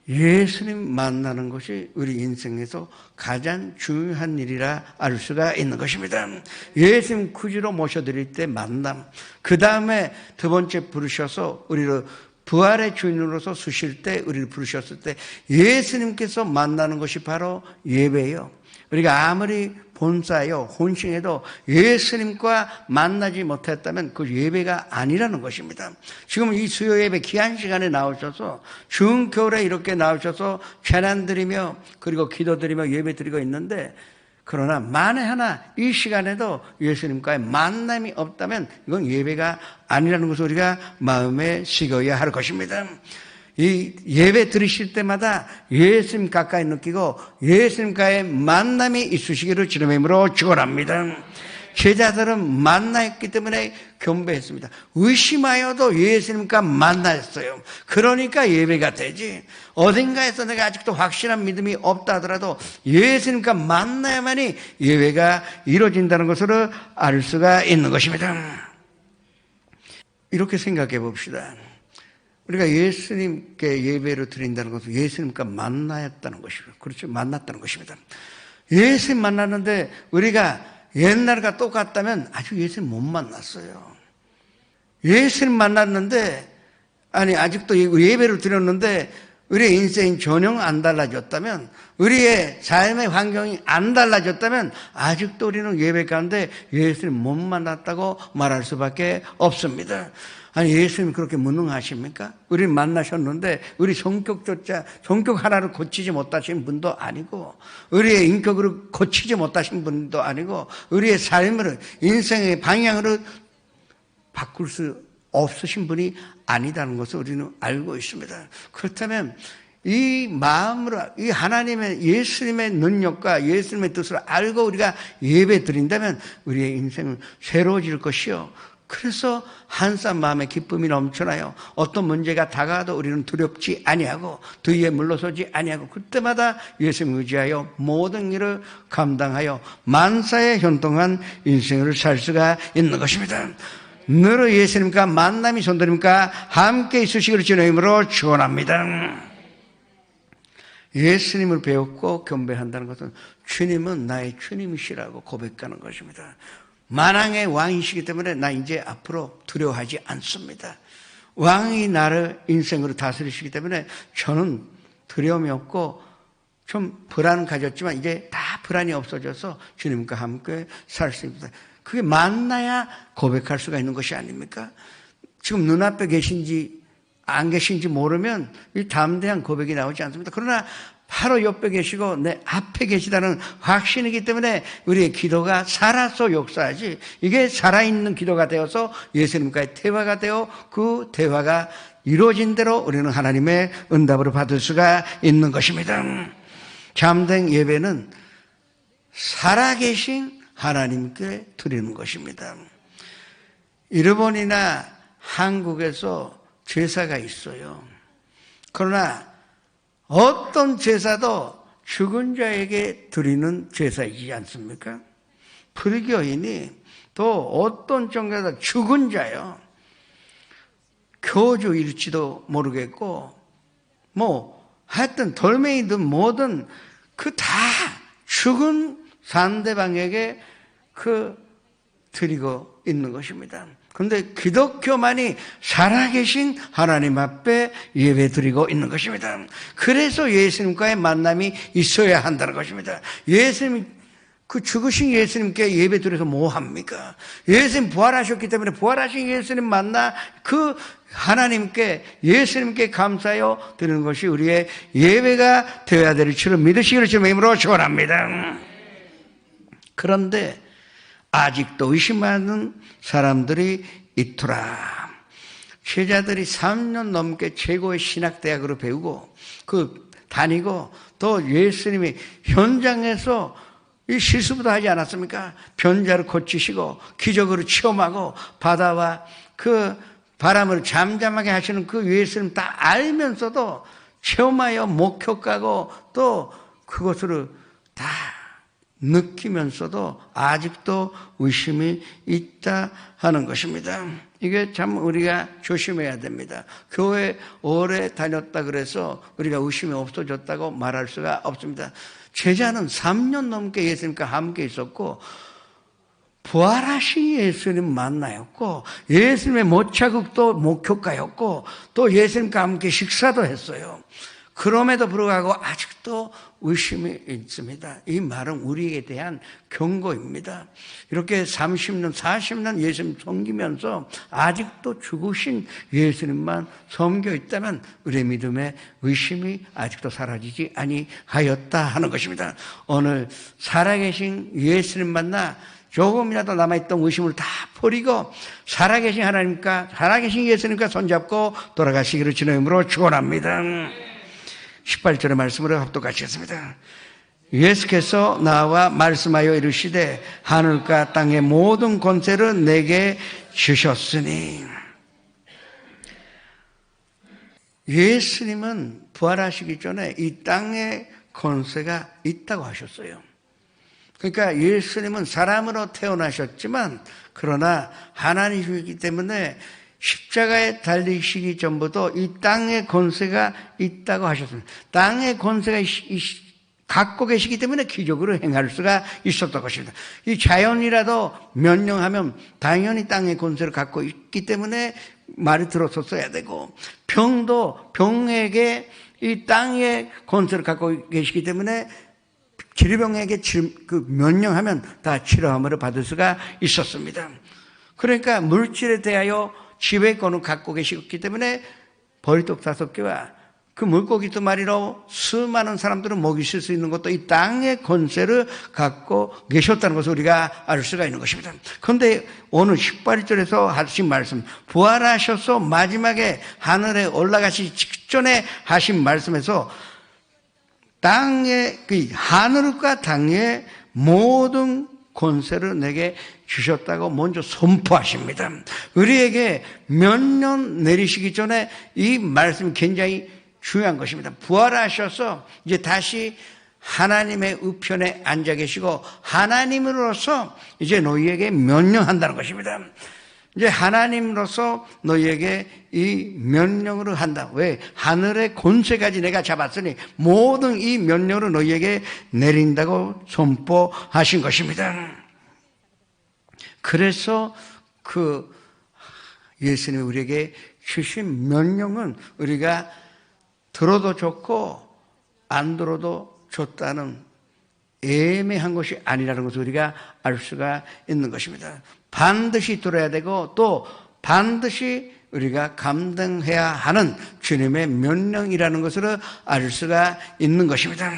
예수님 만나는 것이 우리 인생에서 가장 중요한 일이라 알 수가 있는 것입니다. 예수님 구주로 모셔드릴 때 만남, 그 다음에 두 번째 부르셔서 우리를 부활의 주인으로서 쓰실 때 우리를 부르셨을 때 예수님께서 만나는 것이 바로 예배예요. 우리가 아무리 본사요 혼신해도 예수님과 만나지 못했다면 그 예배가 아니라는 것입니다. 지금 이 수요 예배 귀한 시간에 나오셔서 추운 겨울에 이렇게 나오셔서 찬양 드리며 그리고 기도 드리며 예배 드리고 있는데 그러나 만에 하나 이 시간에도 예수님과의 만남이 없다면 이건 예배가 아니라는 것을 우리가 마음에 새겨야 할 것입니다. 이 예배 들으실 때마다 예수님 가까이 느끼고 예수님과의 만남이 있으시기를 주님의 이름으로 축원합니다. 제자들은 만나였기 때문에 겸배했습니다. 의심하여도 예수님과 만나였어요. 그러니까 예배가 되지. 어딘가에서 내가 아직도 확실한 믿음이 없다 하더라도 예수님과 만나야만이 예배가 이루어진다는 것을 알 수가 있는 것입니다. 이렇게 생각해 봅시다. 우리가 예수님께 예배를 드린다는 것은 예수님과 만나였다는 것이고, 그렇죠? 만났다는 것입니다. 예수님 만났는데 우리가 옛날과 똑같다면 아직 예수님 못 만났어요. 예수님 만났는데, 아직도 예배를 드렸는데 우리의 인생이 전혀 안 달라졌다면, 우리의 삶의 환경이 안 달라졌다면 아직도 우리는 예배 가운데 예수님 못 만났다고 말할 수밖에 없습니다. 예수님 그렇게 무능하십니까? 우리를 만나셨는데 우리 성격 하나를 고치지 못하신 분도 아니고 우리의 인격으로 고치지 못하신 분도 아니고 우리의 삶을 인생의 방향으로 바꿀 수 없으신 분이 아니다는 것을 우리는 알고 있습니다. 그렇다면 이 마음으로, 이 하나님의, 예수님의 능력과 예수님의 뜻을 알고 우리가 예배 드린다면 우리의 인생은 새로워질 것이요. 그래서 한산 마음에 기쁨이 넘쳐나요. 어떤 문제가 다가와도 우리는 두렵지 아니하고 뒤에 물러서지 아니하고 그때마다 예수님 의지하여 모든 일을 감당하여 만사에 현동한 인생을 살 수가 있는 것입니다. 늘 예수님과 만남이 손들림과 함께 있으시기를 주의 이름으로 축원합니다. 예수님을 배웠고 경배한다는 것은 주님은 나의 주님이시라고 고백하는 것입니다. 만왕의 왕이시기 때문에 나 이제 앞으로 두려워하지 않습니다. 왕이 나를 인생으로 다스리시기 때문에 저는 두려움이 없고 좀 불안은 가졌지만 이제 다 불안이 없어져서 주님과 함께 살 수 있습니다. 그게 만나야 고백할 수가 있는 것이 아닙니까? 지금 눈앞에 계신지 안 계신지 모르면 이 담대한 고백이 나오지 않습니다. 그러나 바로 옆에 계시고 내 앞에 계시다는 확신이기 때문에 우리의 기도가 살아서 역사하지, 이게 살아있는 기도가 되어서 예수님과의 대화가 되어 그 대화가 이루어진 대로 우리는 하나님의 응답을 받을 수가 있는 것입니다. 참된 예배는 살아계신 하나님께 드리는 것입니다. 일본이나 한국에서 제사가 있어요. 그러나 어떤 제사도 죽은 자에게 드리는 제사이지 않습니까? 불교인이 또 어떤 종교도 죽은 자요. 교주일지도 모르겠고 하여튼 돌멩이든 뭐든 그 다 죽은 상대방에게 드리고 있는 것입니다. 그런데 기독교만이 살아계신 하나님 앞에 예배 드리고 있는 것입니다. 그래서 예수님과의 만남이 있어야 한다는 것입니다. 죽으신 예수님께 예배 드려서 뭐 합니까? 예수님 부활하셨기 때문에 부활하신 예수님 만나 그 하나님께, 예수님께 감사하여 드리는 것이 우리의 예배가 되어야 될 줄을 믿으시기를 주님의 이름으로 축원합니다. 그런데 아직도 의심하는 사람들이 있더라. 제자들이 3년 넘게 최고의 신학대학으로 배우고 다니고 또 예수님이 현장에서 이 실수부터 하지 않았습니까? 변자를 고치시고 기적으로 체험하고 바다와 그 바람을 잠잠하게 하시는 그 예수님 다 알면서도 체험하여 목격하고 또 그것을 다 느끼면서도 아직도 의심이 있다 하는 것입니다. 이게 참 우리가 조심해야 됩니다. 교회 오래 다녔다 그래서 우리가 의심이 없어졌다고 말할 수가 없습니다. 제자는 3년 넘게 예수님과 함께 있었고 부활하신 예수님 만나였고 예수님의 모차극도 목격가였고 또 예수님과 함께 식사도 했어요. 그럼에도 불구하고 아직도 의심이 있습니다. 이 말은 우리에 대한 경고입니다. 이렇게 30년, 40년 예수님 섬기면서 아직도 죽으신 예수님만 섬겨 있다면 우리의 믿음의 의심이 아직도 사라지지 아니하였다 하는 것입니다. 오늘 살아계신 예수님 만나 조금이라도 남아있던 의심을 다 버리고 살아계신 하나님과 살아계신 예수님과 손잡고 돌아가시기를 주님의 이름으로 축원합니다. 18절의 말씀으로 합독하시겠습니다. 예수께서 나와 말씀하여 이르시되 하늘과 땅의 모든 권세를 내게 주셨으니. 예수님은 부활하시기 전에 이 땅에 권세가 있다고 하셨어요. 그러니까 예수님은 사람으로 태어나셨지만 그러나 하나님이기 때문에 십자가에 달리시기 전부터 이 땅의 권세가 있다고 하셨습니다. 땅의 권세가 갖고 계시기 때문에 기적으로 행할 수가 있었던 것입니다. 이 자연이라도 명령하면 당연히 땅의 권세를 갖고 있기 때문에 말이 들었었어야 되고 병도 병에게 이 땅의 권세를 갖고 계시기 때문에 질병에게 명령하면 다 치료함을 받을 수가 있었습니다. 그러니까 물질에 대하여 지배권을 갖고 계시기 때문에 벌떡 5개와 그 물고기 두 마리로 수많은 사람들을 먹이실 수 있는 것도 이 땅의 권세를 갖고 계셨다는 것을 우리가 알 수가 있는 것입니다. 그런데 오늘 18절에서 하신 말씀, 부활하셔서 마지막에 하늘에 올라가시기 직전에 하신 말씀에서 땅의 하늘과 땅의 모든 권세를 내게 주셨다고 먼저 선포하십니다. 우리에게 명령 내리시기 전에 이 말씀이 굉장히 중요한 것입니다. 부활하셔서 이제 다시 하나님의 우편에 앉아 계시고 하나님으로서 이제 너희에게 명령한다는 것입니다. 이제 하나님으로서 너희에게 이 명령을 한다. 왜? 하늘의 권세까지 내가 잡았으니 모든 이 명령을 너희에게 내린다고 선포하신 것입니다. 그래서 그 예수님이 우리에게 주신 명령은 우리가 들어도 좋고 안 들어도 좋다는 애매한 것이 아니라는 것을 우리가 알 수가 있는 것입니다. 반드시 들어야 되고 또 반드시 우리가 감당해야 하는 주님의 명령이라는 것을 알 수가 있는 것입니다.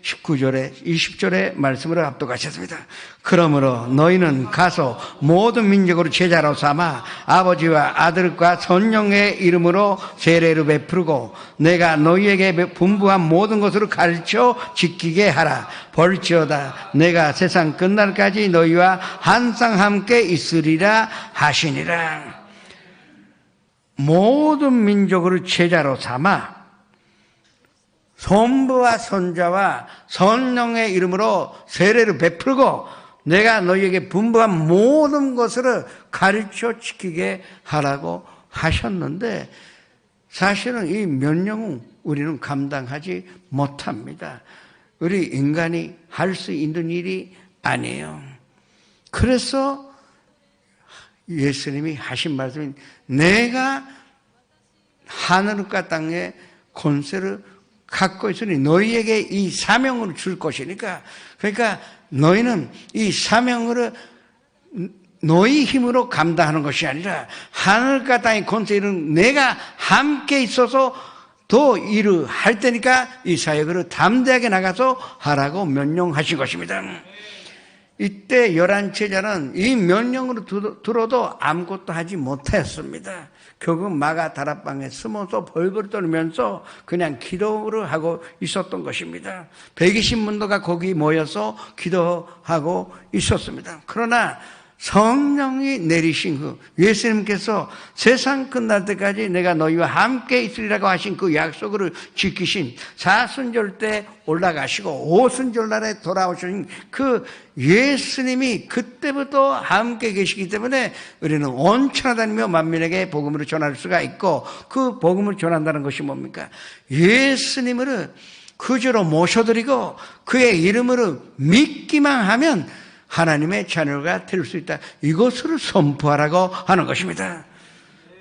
19절에 20절의 말씀을 압독하셨습니다. 그러므로 너희는 가서 모든 민족으로 제자로 삼아 아버지와 아들과 성령의 이름으로 세례를 베푸고 내가 너희에게 분부한 모든 것을 가르쳐 지키게 하라. 볼지어다 내가 세상 끝날까지 너희와 항상 함께 있으리라 하시니라. 모든 민족으로 제자로 삼아 성부와 선자와 성령의 이름으로 세례를 베풀고 내가 너희에게 분부한 모든 것을 가르쳐 지키게 하라고 하셨는데 사실은 이 명령은 우리는 감당하지 못합니다. 우리 인간이 할 수 있는 일이 아니에요. 그래서 예수님이 하신 말씀이 내가 하늘과 땅의 권세를 갖고 있으니 너희에게 이 사명을 줄 것이니까 그러니까 너희는 이 사명을 너희 힘으로 감당하는 것이 아니라 하늘과 땅의 권세는 내가 함께 있어서 더 일을 할 테니까 이 사역을 담대하게 나가서 하라고 명령하신 것입니다. 이때 11제자는 이 명령으로 들어도 아무것도 하지 못했습니다. 결국 마가 다락방에 숨어서 벌벌 떨면서 그냥 기도를 하고 있었던 것입니다. 120문도가 거기 모여서 기도하고 있었습니다. 그러나 성령이 내리신 그 예수님께서 세상 끝날 때까지 내가 너희와 함께 있으리라고 하신 그 약속을 지키신 사순절 때 올라가시고 오순절 날에 돌아오신 그 예수님이 그때부터 함께 계시기 때문에 우리는 온 천하 다니며 만민에게 복음을 전할 수가 있고 그 복음을 전한다는 것이 뭡니까? 예수님을 구주로 모셔드리고 그의 이름으로 믿기만 하면 하나님의 자녀가 될 수 있다. 이것을 선포하라고 하는 것입니다.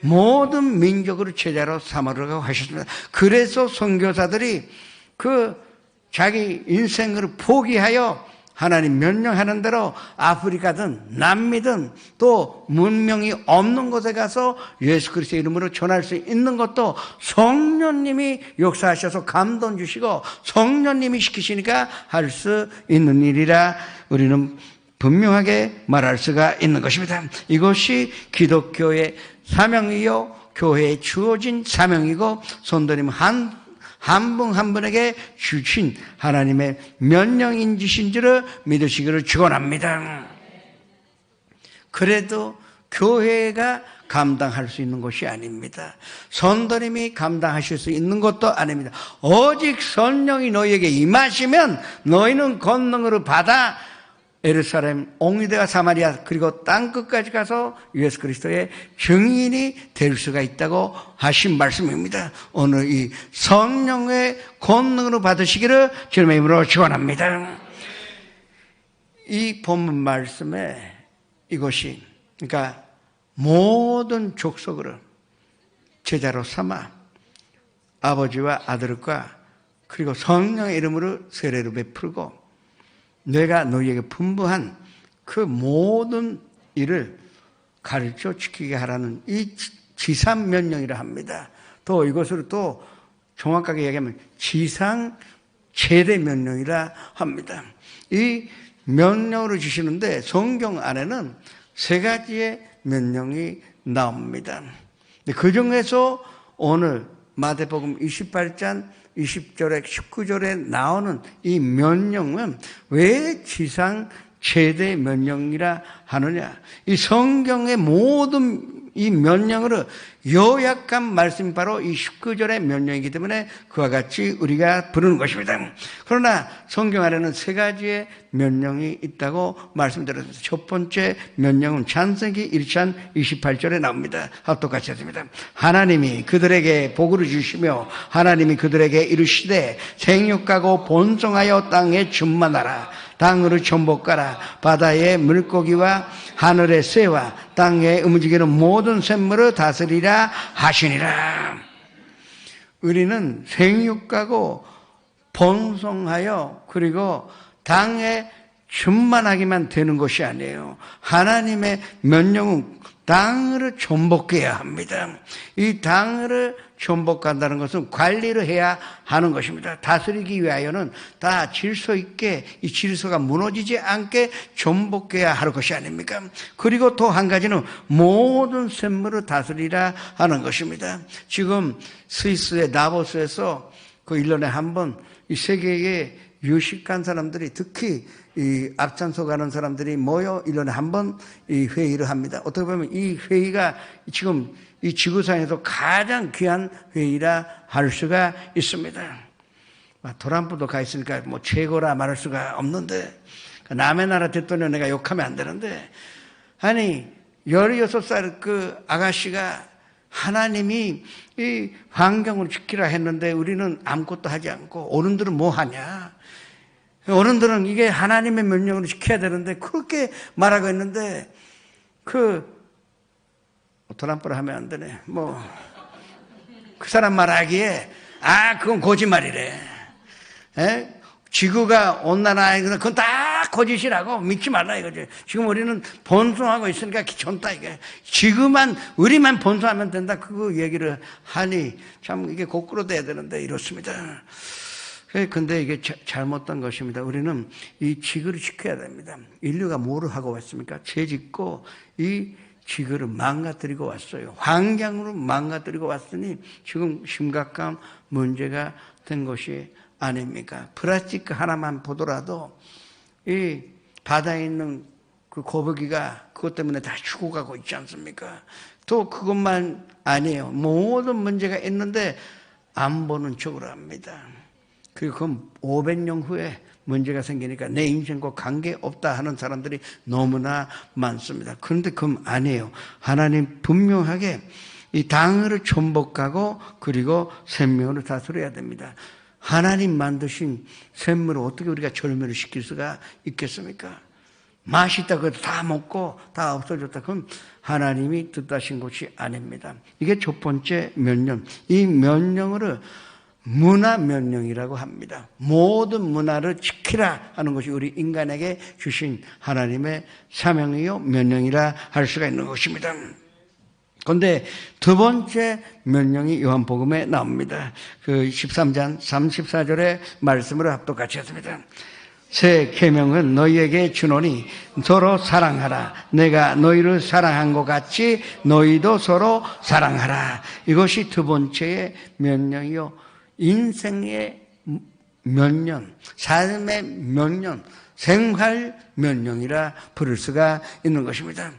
모든 민족을 제자로 삼으라고 하셨습니다. 그래서 선교사들이 그 자기 인생을 포기하여 하나님 명령하는 대로 아프리카든 남미든 또 문명이 없는 곳에 가서 예수 그리스도의 이름으로 전할 수 있는 것도 성령님이 역사하셔서 감동 주시고 성령님이 시키시니까 할 수 있는 일이라 우리는 분명하게 말할 수가 있는 것입니다. 이것이 기독교의 사명이요 교회에 주어진 사명이고 성도님 한 분 한 분에게 주신 하나님의 명령인지신 줄을 믿으시기를 축원합니다. 그래도 교회가 감당할 수 있는 것이 아닙니다. 성도님이 감당하실 수 있는 것도 아닙니다. 오직 성령이 너희에게 임하시면 너희는 권능으로 받아 예루살렘, 옹유대와 사마리아 그리고 땅끝까지 가서 예수 그리스도의 증인이 될 수가 있다고 하신 말씀입니다. 오늘 이 성령의 권능으로 받으시기를 주님의 이름으로 축원합니다. 이 본문 말씀에 이것이 그러니까 모든 족속을 제자로 삼아 아버지와 아들과 그리고 성령의 이름으로 세례를 베풀고 내가 너희에게 분부한 그 모든 일을 가르쳐 지키게 하라는 이 지산명령이라 합니다. 또 이것을 또 정확하게 얘기하면 지상 최대 명령이라 합니다. 이 명령으로 주시는데 성경 안에는 세 가지의 명령이 나옵니다. 그 중에서 오늘 마태복음 28장 20절에 19절에 나오는 이 명령은 왜 지상 최대 명령이라 하느냐? 이 성경의 모든 이 명령으로 요약한 말씀이 바로 이 19절의 명령이기 때문에 그와 같이 우리가 부르는 것입니다. 그러나 성경 안에는 세 가지의 명령이 있다고 말씀드렸습니다. 첫 번째 명령은 창세기 1장 28절에 나옵니다. 똑같이 했습니다. 하나님이 그들에게 복을 주시며 하나님이 그들에게 이르시되 생육하고 번성하여 땅에 충만하라. 땅으로 전복하라. 바다의 물고기와 하늘의 새와 땅에 움직이는 모든 샘물을 다스리라 하시니라. 우리는 생육하고 번성하여 그리고 땅에 충만하기만 되는 것이 아니에요. 하나님의 명령은 땅을 전복해야 합니다. 이 땅을 전복한다는 것은 관리를 해야 하는 것입니다. 다스리기 위하여는 다 질서 있게 이 질서가 무너지지 않게 전복해야 할 것이 아닙니까? 그리고 또 한 가지는 모든 샘물을 다스리라 하는 것입니다. 지금 스위스의 다보스에서 그 1년에 한 번 이 세계에 유식한 사람들이 특히 이 앞장서 가는 사람들이 모여 1년에 한 번 이 회의를 합니다. 어떻게 보면 이 회의가 지금 이 지구상에서 가장 귀한 회의라 할 수가 있습니다. 트럼프도 가 있으니까 뭐 최고라 말할 수가 없는데 남의 나라 대통령 내가 욕하면 안 되는데 아니 16살 그 아가씨가 하나님이 이 환경을 지키라 했는데 우리는 아무것도 하지 않고 어른들은 뭐 하냐? 어른들은 이게 하나님의 명령으로 지켜야 되는데 그렇게 말하고 있는데 트럼프를 하면 안 되네. 뭐 그 사람 말하기에 그건 거짓말이래. 지구가 온난화해 그건 다 거짓이라고 믿지 말라 이거지. 지금 우리는 번성하고 있으니까 귀찮다 이게. 지구만 우리만 번성하면 된다 그 얘기를 하니 참 이게 거꾸로 돼야 되는데 이렇습니다. 근데 이게 잘못된 것입니다. 우리는 이 지구를 지켜야 됩니다. 인류가 뭐를 하고 왔습니까? 죄 짓고 이 지구를 망가뜨리고 왔어요. 환경으로 망가뜨리고 왔으니 지금 심각한 문제가 된 것이 아닙니까? 플라스틱 하나만 보더라도 이 바다에 있는 그 거북이가 그것 때문에 다 죽어가고 있지 않습니까? 또 그것만 아니에요. 모든 문제가 있는데 안 보는 척을 합니다. 그리고 그건 500년 후에 문제가 생기니까 내 인생과 관계없다 하는 사람들이 너무나 많습니다. 그런데 그건 아니에요. 하나님 분명하게 이 땅을 전복하고 그리고 생명을 다스려야 됩니다. 하나님 만드신 샘물을 어떻게 우리가 절멸을 시킬 수가 있겠습니까? 맛있다고 해도 다 먹고 다 없어졌다. 그건 하나님이 뜻하신 것이 아닙니다. 이게 첫 번째 명령. 이 명령을 문화 명령이라고 합니다. 모든 문화를 지키라 하는 것이 우리 인간에게 주신 하나님의 사명이요 명령이라 할 수가 있는 것입니다. 그런데 두 번째 명령이 요한복음에 나옵니다. 그 13장 34절의 말씀으로 합독같이 했습니다. 새 계명은 너희에게 주노니 서로 사랑하라. 내가 너희를 사랑한 것 같이 너희도 서로 사랑하라. 이것이 두 번째의 명령이요. 인생의 명령, 삶의 명령, 생활 명령이라 부를 수가 있는 것입니다.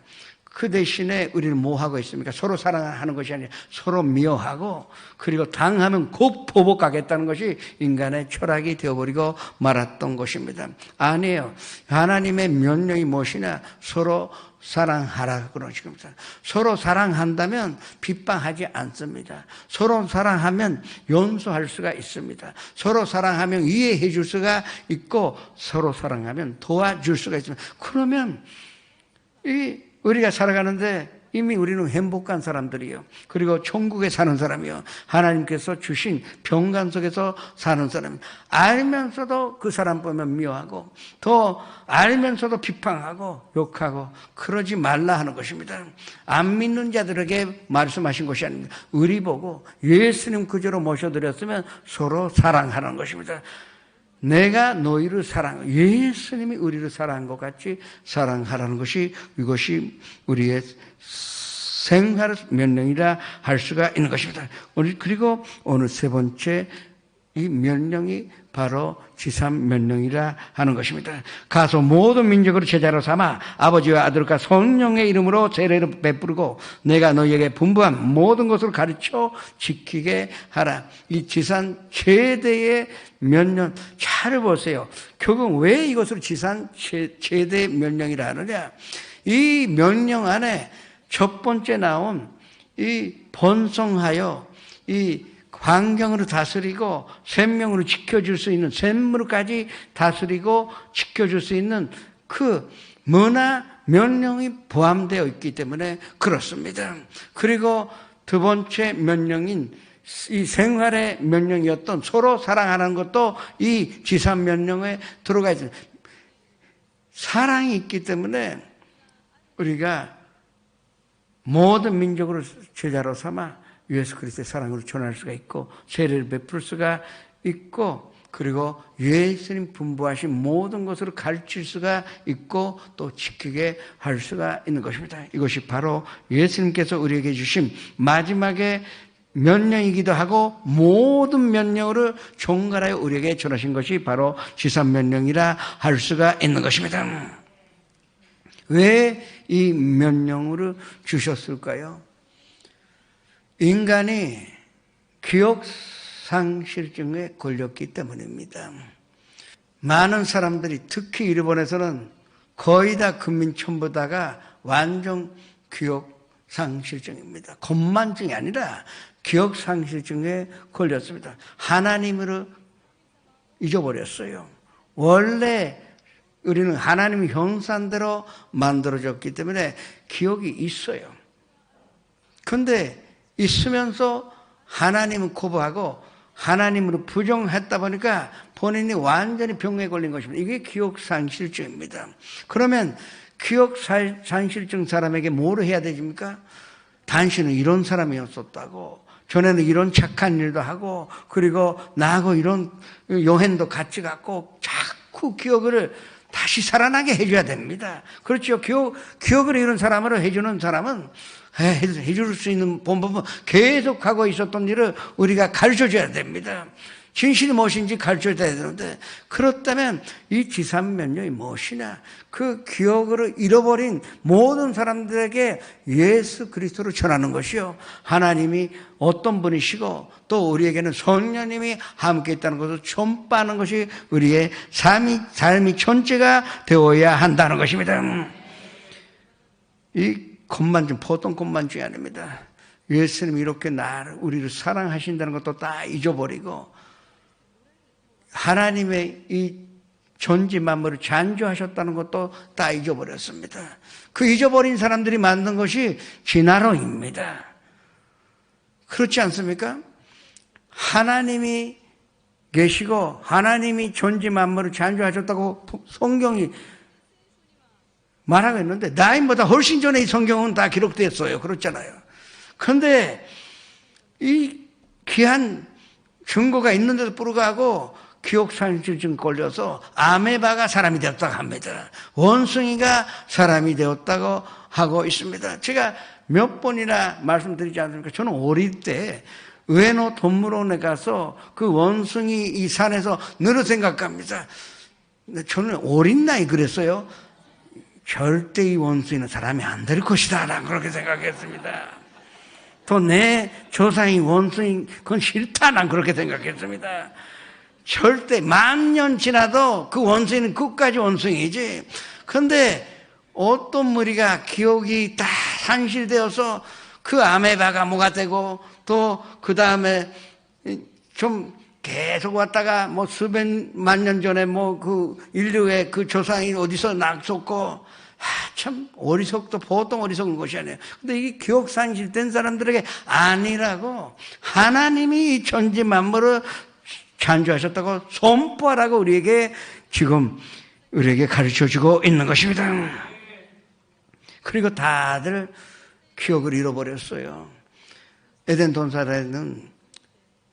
그 대신에 우리는 뭐 하고 있습니까? 서로 사랑하는 것이 아니라 서로 미워하고 그리고 당하면 곧 보복하겠다는 것이 인간의 철학이 되어버리고 말았던 것입니다. 아니에요. 하나님의 명령이 무엇이냐? 서로 사랑하라 그런 식입니다. 서로 사랑한다면 빗방하지 않습니다. 서로 사랑하면 용서할 수가 있습니다. 서로 사랑하면 이해해 줄 수가 있고 서로 사랑하면 도와줄 수가 있습니다. 그러면 우리가 살아가는데 이미 우리는 행복한 사람들이요. 그리고 천국에 사는 사람이요. 하나님께서 주신 평강 속에서 사는 사람. 알면서도 그 사람 보면 미워하고, 더 알면서도 비판하고 욕하고 그러지 말라 하는 것입니다. 안 믿는 자들에게 말씀하신 것이 아닙니다. 우리 보고 예수님 구주로 모셔드렸으면 서로 사랑하는 것입니다. 내가 너희를 예수님이 우리를 사랑한 것 같이 사랑하라는 것이, 이것이 우리의 생활 명령이라 할 수가 있는 것입니다. 그리고 오늘 세 번째 이 명령이 바로 지상 명령이라 하는 것입니다. 가서 모든 민족으로 제자로 삼아 아버지와 아들과 성령의 이름으로 세례를 베푸고 내가 너희에게 분부한 모든 것을 가르쳐 지키게 하라. 이 지상 최대의 명령, 잘 보세요. 결국 왜 이것을 지상 최대 명령이라 하느냐? 이 명령 안에 첫 번째 나온 이 번성하여 이 환경으로 다스리고 생명으로 지켜줄 수 있는, 생물까지 다스리고 지켜줄 수 있는 그 문화 명령이 포함되어 있기 때문에 그렇습니다. 그리고 두 번째 명령인 이 생활의 명령이었던 서로 사랑하는 것도 이 지상 명령에 들어가 있습니다. 사랑이 있기 때문에 우리가 모든 민족으로 제자로 삼아 예수 그리스도의 사랑으로 전할 수가 있고 세례를 베풀 수가 있고 그리고 예수님 분부하신 모든 것을 가르칠 수가 있고 또 지키게 할 수가 있는 것입니다. 이것이 바로 예수님께서 우리에게 주신 마지막의 명령이기도 하고 모든 명령으로 종갈하여 우리에게 전하신 것이 바로 지상 명령이라 할 수가 있는 것입니다. 왜 이 명령을 주셨을까요? 인간이 기억상실증에 걸렸기 때문입니다. 많은 사람들이 특히 일본에서는 거의 다 근민천부다가 완전 기억상실증입니다. 건만증이 아니라 기억상실증에 걸렸습니다. 하나님을 잊어버렸어요. 원래 우리는 하나님의 형상대로 만들어졌기 때문에 기억이 있어요. 그런데 있으면서 하나님은 거부하고 하나님으로 부정했다 보니까 본인이 완전히 병에 걸린 것입니다. 이게 기억상실증입니다. 그러면 기억상실증 사람에게 뭐를 해야 되십니까? 당신은 이런 사람이었었다고, 전에는 이런 착한 일도 하고, 그리고 나하고 이런 여행도 같이 갔고, 자꾸 기억을 다시 살아나게 해줘야 됩니다. 그렇죠. 기억을 잃은 사람으로 해주는 사람은 해줄 수 있는 방법은 계속하고 있었던 일을 우리가 가르쳐줘야 됩니다. 진실이 무엇인지 가르쳐줘야 되는데, 그렇다면 이 지상명령이 무엇이냐? 그 기억을 잃어버린 모든 사람들에게 예수 그리스도를 전하는 것이요, 하나님이 어떤 분이시고 또 우리에게는 성령님이 함께 있다는 것을 전파하는 것이 우리의 삶이 전체가 되어야 한다는 것입니다. 이 것만중, 보통 것만중이 아닙니다. 예수님이 이렇게 우리를 사랑하신다는 것도 다 잊어버리고 하나님의 이 전지 만물을 창조하셨다는 것도 다 잊어버렸습니다. 그 잊어버린 사람들이 만든 것이 진화론입니다. 그렇지 않습니까? 하나님이 계시고 하나님이 전지 만물을 창조하셨다고 성경이 말하고 있는데 나인보다 훨씬 전에 이 성경은 다 기록됐어요. 그렇잖아요. 그런데 이 귀한 증거가 있는데도 불구하고 기억상실증 걸려서 아메바가 사람이 되었다고 합니다. 원숭이가 사람이 되었다고 하고 있습니다. 제가 몇 번이나 말씀드리지 않습니까? 저는 어릴 때 우에노 동물원에 가서 그 원숭이 이 산에서 늘 생각합니다. 저는 어린 나이 그랬어요. 절대 이 원숭이는 사람이 안 될 것이다. 난 그렇게 생각했습니다. 또 내 조상이 원숭이 그건 싫다. 난 그렇게 생각했습니다. 절대 10,000년 지나도 그 원숭이는 끝까지 원숭이지. 그런데 어떤 무리가 기억이 다 상실되어서 그 아메바가 뭐가 되고 또 그 다음에 좀 계속 왔다가 뭐 수백만 년 전에 뭐 그 인류의 그 조상이 어디서 낙섰고 참 어리석도 보통 어리석은 것이 아니에요. 근데 이게 기억상실된 사람들에게 아니라고 하나님이 이 천지 만물을 창조하셨다고 선포하라고 우리에게 지금 우리에게 가르쳐주고 있는 것입니다. 그리고 다들 기억을 잃어버렸어요. 에덴 동산에는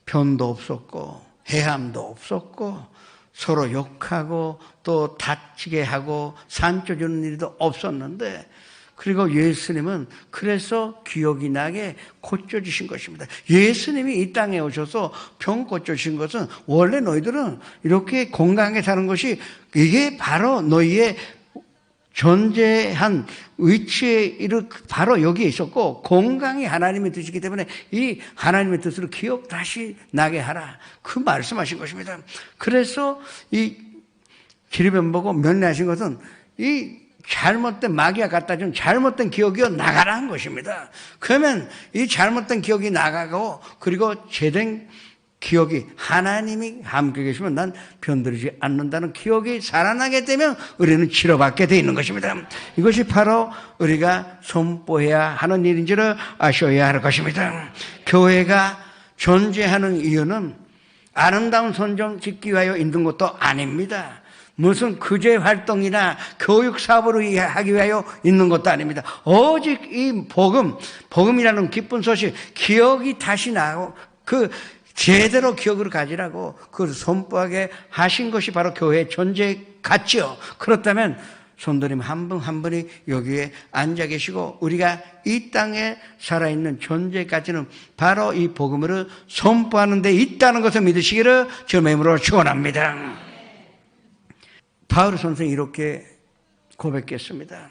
변도 없었고 해함도 없었고 서로 욕하고 또 다치게 하고 산쪄주는 일도 없었는데, 그리고 예수님은 그래서 기억이 나게 고쳐주신 것입니다. 예수님이 이 땅에 오셔서 병 고쳐주신 것은 원래 너희들은 이렇게 건강하게 사는 것이 이게 바로 너희의 존재한 위치에 바로 여기에 있었고, 건강이 하나님의 뜻이기 때문에 이 하나님의 뜻으로 기억 다시 나게 하라, 그 말씀하신 것입니다. 그래서 이 기름변 보고 면례하신 것은 이 잘못된 마귀가 갖다 준 잘못된 기억이 나가라 한 것입니다. 그러면 이 잘못된 기억이 나가고, 그리고 제된 기억이 하나님이 함께 계시면 난 변들이지 않는다는 기억이 살아나게 되면 우리는 치료받게 되어 있는 것입니다. 이것이 바로 우리가 선포해야 하는 일인 줄을 아셔야 할 것입니다. 교회가 존재하는 이유는 아름다운 선정 짓기 위하여 있는 것도 아닙니다. 무슨 구제 활동이나 교육 사업을 하기 위하여 있는 것도 아닙니다. 오직 이 복음이라는 기쁜 소식, 기억이 다시 나고 제대로 기억을 가지라고 그것을 선포하게 하신 것이 바로 교회의 존재 같지요. 그렇다면 성도님 한 분 한 분이 여기에 앉아 계시고 우리가 이 땅에 살아있는 존재까지는 바로 이 복음을 선포하는 데 있다는 것을 믿으시기를 주님의 이름으로 축원합니다. 바울 선생이 이렇게 고백했습니다.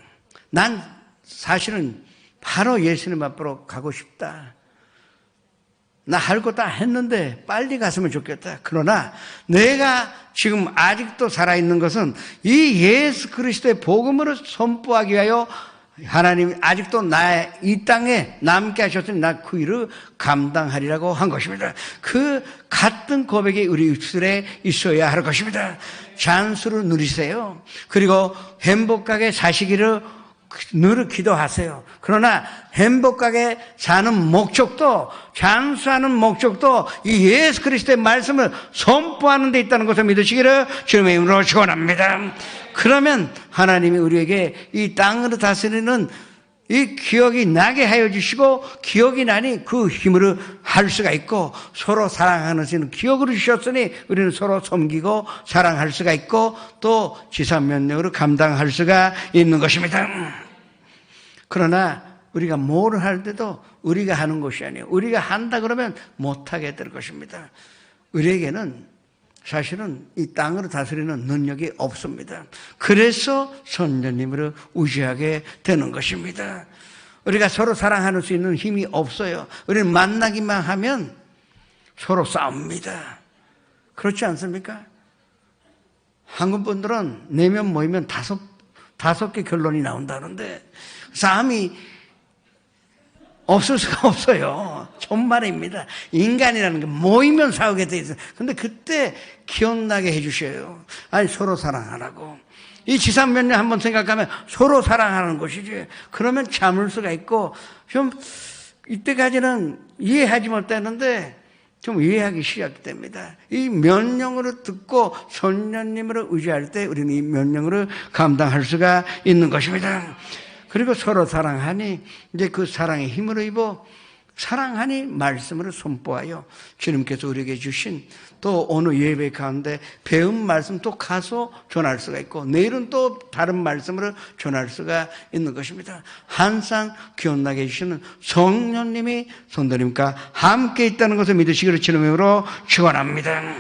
난 사실은 바로 예수님 앞으로 가고 싶다. 나 할 거 다 했는데 빨리 갔으면 좋겠다. 그러나 내가 지금 아직도 살아있는 것은 이 예수 그리스도의 복음을 선포하기 위하여 하나님이 아직도 이 땅에 남게 하셨으니 나 그 일을 감당하리라고 한 것입니다. 그 같은 고백이 우리 입술에 있어야 할 것입니다. 잔수를 누리세요. 그리고 행복하게 사시기를 늘 기도하세요. 그러나 행복하게 사는 목적도, 장수하는 목적도 이 예수 그리스도의 말씀을 선포하는 데 있다는 것을 믿으시기를 주님의 이름으로 축원합니다. 그러면 하나님이 우리에게 이 땅을 다스리는 이 기억이 나게 하여 주시고, 기억이 나니 그 힘으로 할 수가 있고, 서로 사랑하는 수 있는 기억을 주셨으니 우리는 서로 섬기고 사랑할 수가 있고 또 지산면역으로 감당할 수가 있는 것입니다. 그러나 우리가 뭘 할 때도 우리가 하는 것이 아니에요. 우리가 한다 그러면 못하게 될 것입니다. 우리에게는 사실은 이 땅을 다스리는 능력이 없습니다. 그래서 선녀님을 의지하게 되는 것입니다. 우리가 서로 사랑할 수 있는 힘이 없어요. 우리는 만나기만 하면 서로 싸웁니다. 그렇지 않습니까? 한국 분들은 4명 모이면 다섯 개 결론이 나온다는데 싸움이 없을 수가 없어요. 정말입니다. 인간이라는 게 모이면 싸우게 돼 있어요. 근데 그때 기억나게 해주셔요. 아니, 서로 사랑하라고. 이 지산면역 한번 생각하면 서로 사랑하는 것이지. 그러면 참을 수가 있고, 좀 이때까지는 이해하지 못했는데 좀 이해하기 시작됩니다. 이 명령으로 듣고 선녀님으로 의지할 때 우리는 이 명령으로 감당할 수가 있는 것입니다. 그리고 서로 사랑하니 이제 그 사랑의 힘으로 입어 사랑하니 말씀으로 선포하여 주님께서 우리에게 주신 또 오늘 예배 가운데 배운 말씀 또 가서 전할 수가 있고 내일은 또 다른 말씀으로 전할 수가 있는 것입니다. 항상 기억나게 해주시는 성령님이 성도님과 함께 있다는 것을 믿으시기를 주님의 이름으로 축원합니다.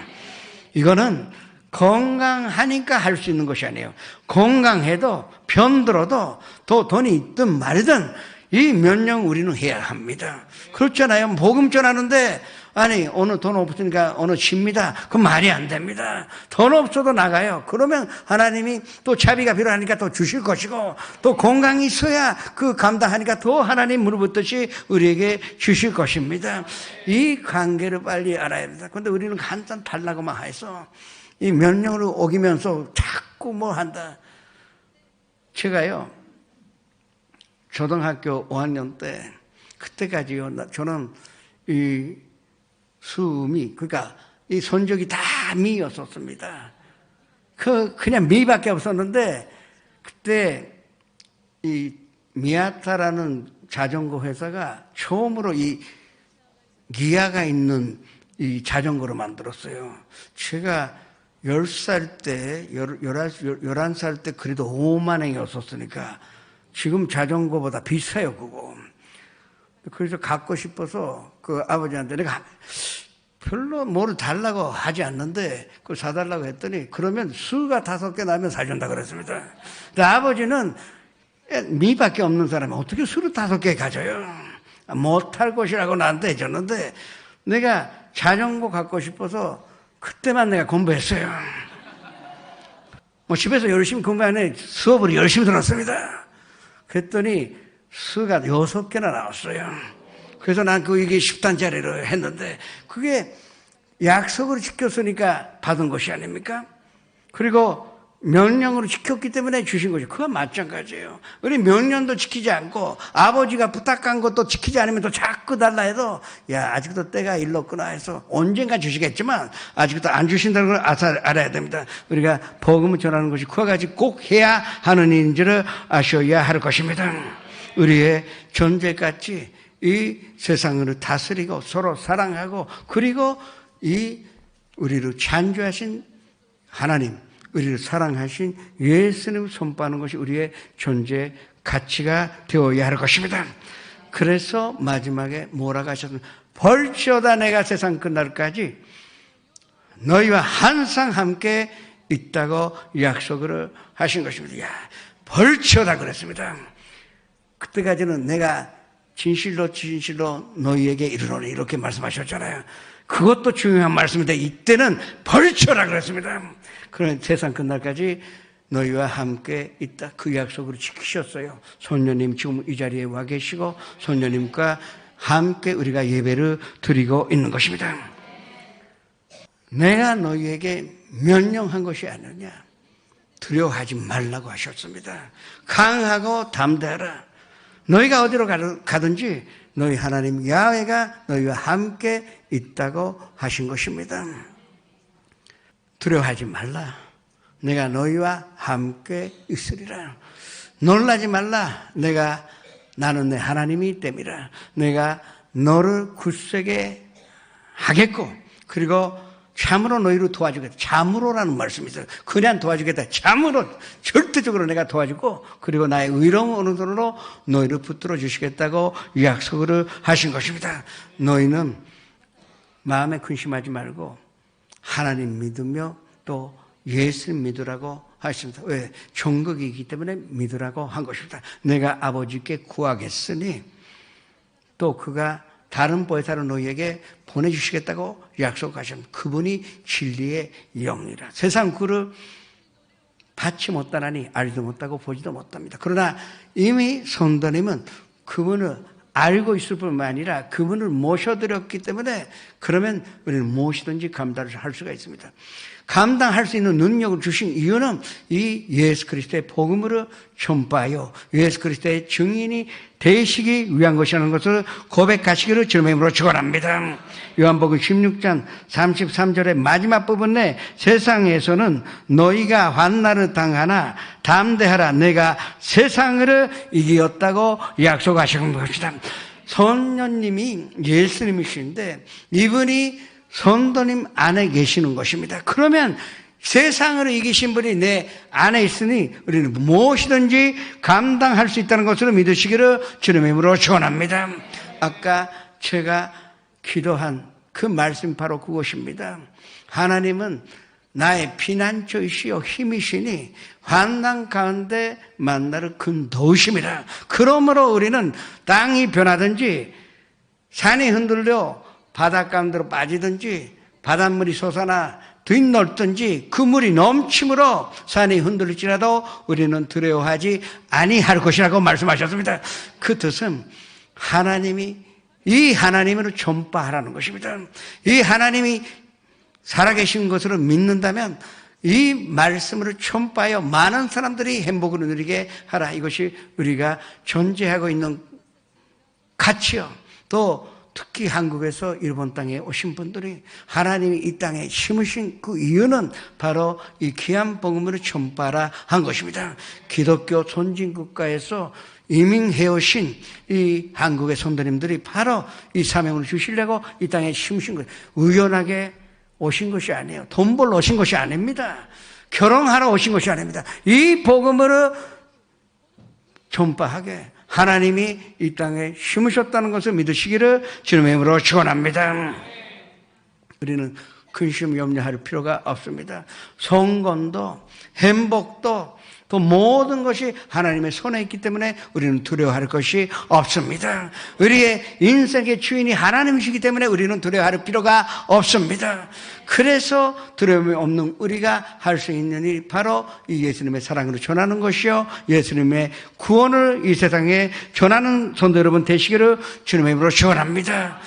이거는 건강하니까 할 수 있는 것이 아니에요. 건강해도 병들어도 또 돈이 있든 말이든 이 명령 우리는 해야 합니다. 그렇잖아요. 복음 전하는데 아니 오늘 돈 없으니까 오늘 쉽니다. 그 말이 안 됩니다. 돈 없어도 나가요. 그러면 하나님이 또 자비가 필요하니까 또 주실 것이고 또 건강이 있어야 그 감당하니까 더 하나님 물어붙듯이 우리에게 주실 것입니다. 이 관계를 빨리 알아야 합니다. 그런데 우리는 한참 달라고만 해서 이 명령으로 어기면서 자꾸 뭐 한다. 제가요 초등학교 5학년 때 그때까지요. 저는 이 수미 그러니까 이 손적이 다 미였었습니다. 그냥 미밖에 없었는데 그때 이 미아타라는 자전거 회사가 처음으로 이 기아가 있는 이 자전거를 만들었어요. 제가 10살 때, 11살 때 그래도 5만 원이었었으니까 지금 자전거보다 비싸요, 그거. 그래서 갖고 싶어서 그 아버지한테 내가 별로 뭐를 달라고 하지 않는데 그걸 사달라고 했더니 그러면 수가 5개 나면 사준다 그랬습니다. 근데 아버지는 미밖에 없는 사람이 어떻게 수를 5개 가져요? 못할 것이라고 나한테 해줬는데 내가 자전거 갖고 싶어서 그때만 내가 공부했어요. 뭐 집에서 열심히 공부하는 수업을 열심히 들었습니다. 그랬더니 수가 6개나 나왔어요. 그래서 난 이게 10단짜리로 했는데 그게 약속으로 지켰으니까 받은 것이 아닙니까? 그리고 명령으로 지켰기 때문에 주신 것이 그건 마찬가지예요. 우리 명령도 지키지 않고 아버지가 부탁한 것도 지키지 않으면 또 자꾸 달라 해도 야 아직도 때가 일렀구나 해서 언젠가 주시겠지만 아직도 안 주신다는 걸 알아야 됩니다. 우리가 복음을 전하는 것이 그와 같이 꼭 해야 하는 일인 줄을 아셔야 할 것입니다. 우리의 존재같이 이 세상을 다스리고 서로 사랑하고 그리고 이 우리를 창조하신 하나님 우리를 사랑하신 예수님을 선포하는 것이 우리의 존재 가치가 되어야 할 것입니다. 그래서 마지막에 뭐라고 하셨습니까? 벌지어다 내가 세상 끝날까지 너희와 항상 함께 있다고 약속을 하신 것입니다. 야, 벌지어다 그랬습니다. 그때까지는 내가 진실로 너희에게 이르노니 이렇게 말씀하셨잖아요. 그것도 중요한 말씀인데 이때는 벌지어라 그랬습니다. 그런 세상 끝날까지 너희와 함께 있다. 그 약속을 지키셨어요. 손녀님 지금 이 자리에 와 계시고 손녀님과 함께 우리가 예배를 드리고 있는 것입니다. 내가 너희에게 명령한 것이 아니냐. 두려워하지 말라고 하셨습니다. 강하고 담대하라. 너희가 어디로 가든지 너희 하나님 야훼가 너희와 함께 있다고 하신 것입니다. 두려워하지 말라. 내가 너희와 함께 있으리라. 놀라지 말라. 나는 내 하나님이 됨이라. 내가 너를 굳세게 하겠고 그리고 참으로 너희를 도와주겠다. 참으로라는 말씀이 있어요. 그냥 도와주겠다. 참으로 절대적으로 내가 도와주고 그리고 나의 의로운 어느 손으로 너희를 붙들어 주시겠다고 약속을 하신 것입니다. 너희는 마음에 근심하지 말고 하나님 믿으며 또 예수님 믿으라고 하십니다. 왜? 종국이기 때문에 믿으라고 한 것입니다. 내가 아버지께 구하겠으니 또 그가 다른 보혜사를 너희에게 보내주시겠다고 약속하셨습니다. 그분이 진리의 영이라. 세상 그를 받지 못하나니 알지도 못하고 보지도 못합니다. 그러나 이미 성도님은 그분을 알고 있을 뿐만 아니라 그분을 모셔드렸기 때문에 그러면 우리는 무엇이든지 감당을 할 수가 있습니다. 감당할 수 있는 능력을 주신 이유는 이 예수 그리스도의 복음으로 전파하여 예수 그리스도의 증인이 되시기 위한 것이라는 것을 고백하시기를 주님의 이름으로 축원합니다. 요한복음 16장 33절의 마지막 부분에 세상에서는 너희가 환난을 당하나 담대하라. 내가 세상을 이기었다고 약속하신 것이다. 성령님이 예수님이신데 이분이 성도님 안에 계시는 것입니다. 그러면 세상을 이기신 분이 내 안에 있으니 우리는 무엇이든지 감당할 수 있다는 것으로 믿으시기를 주님의 이름으로 축원합니다. 아까 제가 기도한 그 말씀 바로 그것입니다. 하나님은 나의 피난처이시요 힘이시니 환난 가운데 만나를 큰 도우심이라. 그러므로 우리는 땅이 변하든지 산이 흔들려 바닷 가운데로 빠지든지 바닷물이 솟아나 뒷넓든지 그 물이 넘침으로 산이 흔들릴지라도 우리는 두려워하지 아니할 것이라고 말씀하셨습니다. 그 뜻은 이 하나님으로 전파하라는 것입니다. 이 하나님이 살아계신 것으로 믿는다면 이 말씀으로 첨파하여 많은 사람들이 행복을 누리게 하라. 이것이 우리가 존재하고 있는 가치요. 또 특히 한국에서 일본 땅에 오신 분들이 하나님이 이 땅에 심으신 그 이유는 바로 이 귀한 복음으로 전파하라 한 것입니다. 기독교 선진국가에서 이민해오신 이 한국의 성도님들이 바로 이 사명을 주시려고 이 땅에 심으신 거예요. 우연하게 오신 것이 아니에요. 돈 벌러 오신 것이 아닙니다. 결혼하러 오신 것이 아닙니다. 이 복음으로 전파하게 하나님이 이 땅에 심으셨다는 것을 믿으시기를 주님의 이름으로 축원합니다. 우리는 근심 염려할 필요가 없습니다. 성공도 행복도 또 모든 것이 하나님의 손에 있기 때문에 우리는 두려워할 것이 없습니다. 우리의 인생의 주인이 하나님이시기 때문에 우리는 두려워할 필요가 없습니다. 그래서 두려움이 없는 우리가 할 수 있는 일이 바로 이 예수님의 사랑으로 전하는 것이요, 예수님의 구원을 이 세상에 전하는 성도 여러분 되시기를 주님의 이름으로 축원합니다.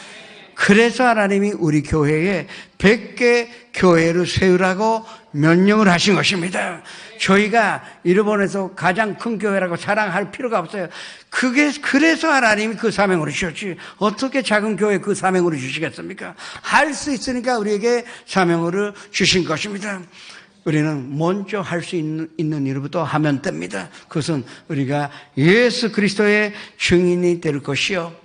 그래서 하나님이 우리 교회에 100개 교회를 세우라고 명령을 하신 것입니다. 저희가 일본에서 가장 큰 교회라고 자랑할 필요가 없어요. 그래서 하나님이 그 사명으로 주셨지. 어떻게 작은 교회 그 사명으로 주시겠습니까? 할 수 있으니까 우리에게 사명으로 주신 것입니다. 우리는 먼저 할 수 있는 일부터 하면 됩니다. 그것은 우리가 예수 그리스도의 증인이 될 것이요,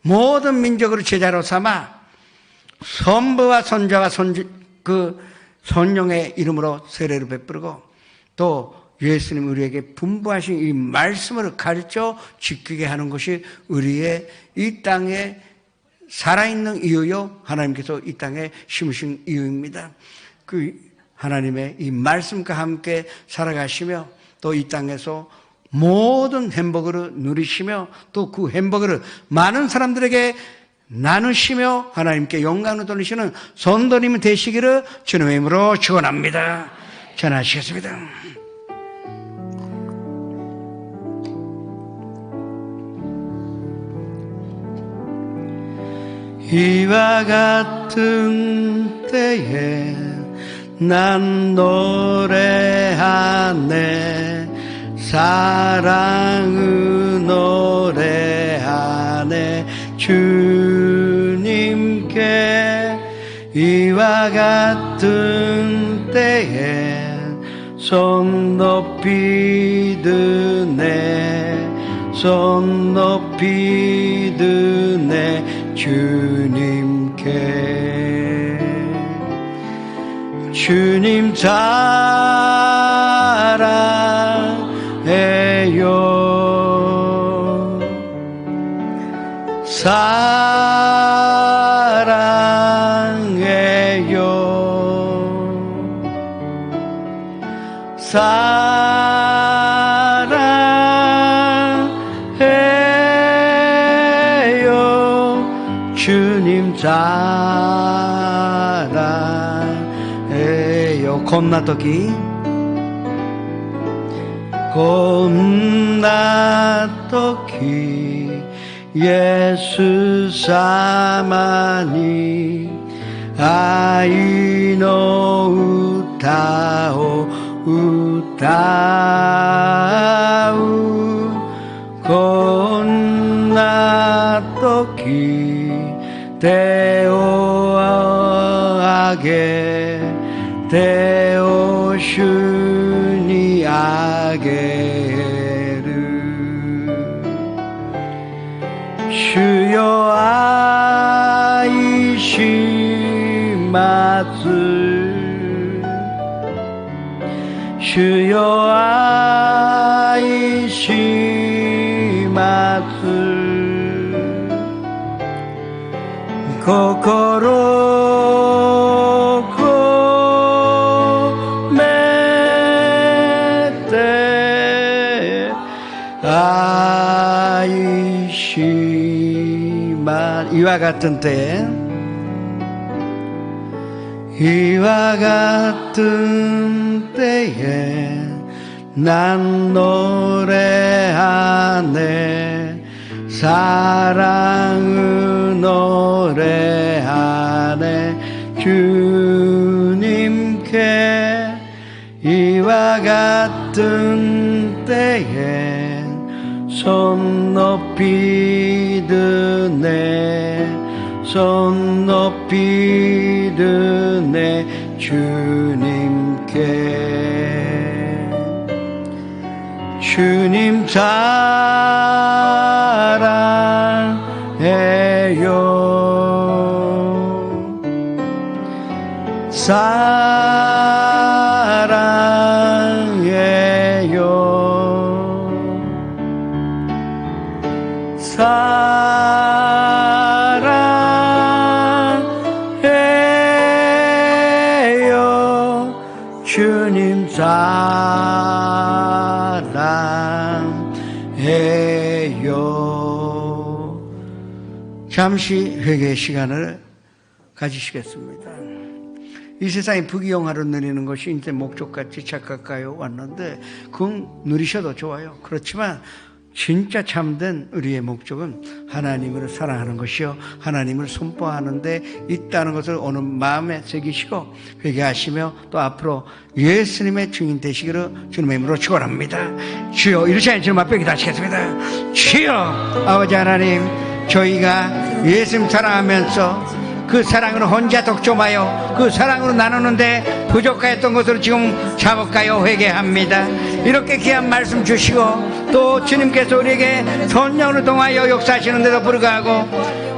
모든 민족을 제자로 삼아 선부와 선자와 선령의 이름으로 세례를 베푸고 또 예수님 우리에게 분부하신 이 말씀을 가르쳐 지키게 하는 것이 우리의 이 땅에 살아있는 이유요, 하나님께서 이 땅에 심으신 이유입니다. 그 하나님의 이 말씀과 함께 살아가시며 또 이 땅에서 모든 행복을 누리시며 또 그 행복을 많은 사람들에게 나누시며 하나님께 영광을 돌리시는 성도님이 되시기를 주님의 이름으로 축원합니다. 전하시겠습니다. 이와 같은 때에 난 노래하네, 사랑을 노래하네, 주님께. 이와 같은 때에 손 높이 드네, 손 높이 드네, 주님께. 주님 사랑해요, 사랑해요, 사랑해요, 주님 사랑해요. 건나떡이 건나떡이 예수 사마니 아이노 우타오 우타우 건나떡이 대오하게 대오슈니 아게르 주여 아이시마스 주여 아이시마스 코코로 코메테 아이시마. 이와 같은 때에 이와 같은 때에 난 노래하네, 사랑을 노래하네, 주님께. 와 같은 때에 손 높이 드네 손 높이 드네 주님께 주님 사랑해요 사랑해요 주님 사랑해요. 잠시 회개의 시간을 가지시겠습니다. 이 세상에 부귀영화를 누리는 것이 인생 목적같이 착각하여 왔는데 그건 누리셔도 좋아요. 그렇지만 진짜 참된 우리의 목적은 하나님을 사랑하는 것이요 하나님을 선포하는 데 있다는 것을 오늘 마음에 새기시고 회개하시며 또 앞으로 예수님의 증인 되시기를 주님의 이름으로 축원합니다. 주여 이르시니 주님 앞에 기도하시겠습니다. 주여 아버지 하나님 저희가 예수님 사랑하면서 그 사랑으로 혼자 독점하여 그 사랑으로 나누는데 부족하였던 것으로 지금 자복하여 회개합니다. 이렇게 귀한 말씀 주시고 또 주님께서 우리에게 성령을 통하여 역사하시는데도 불구하고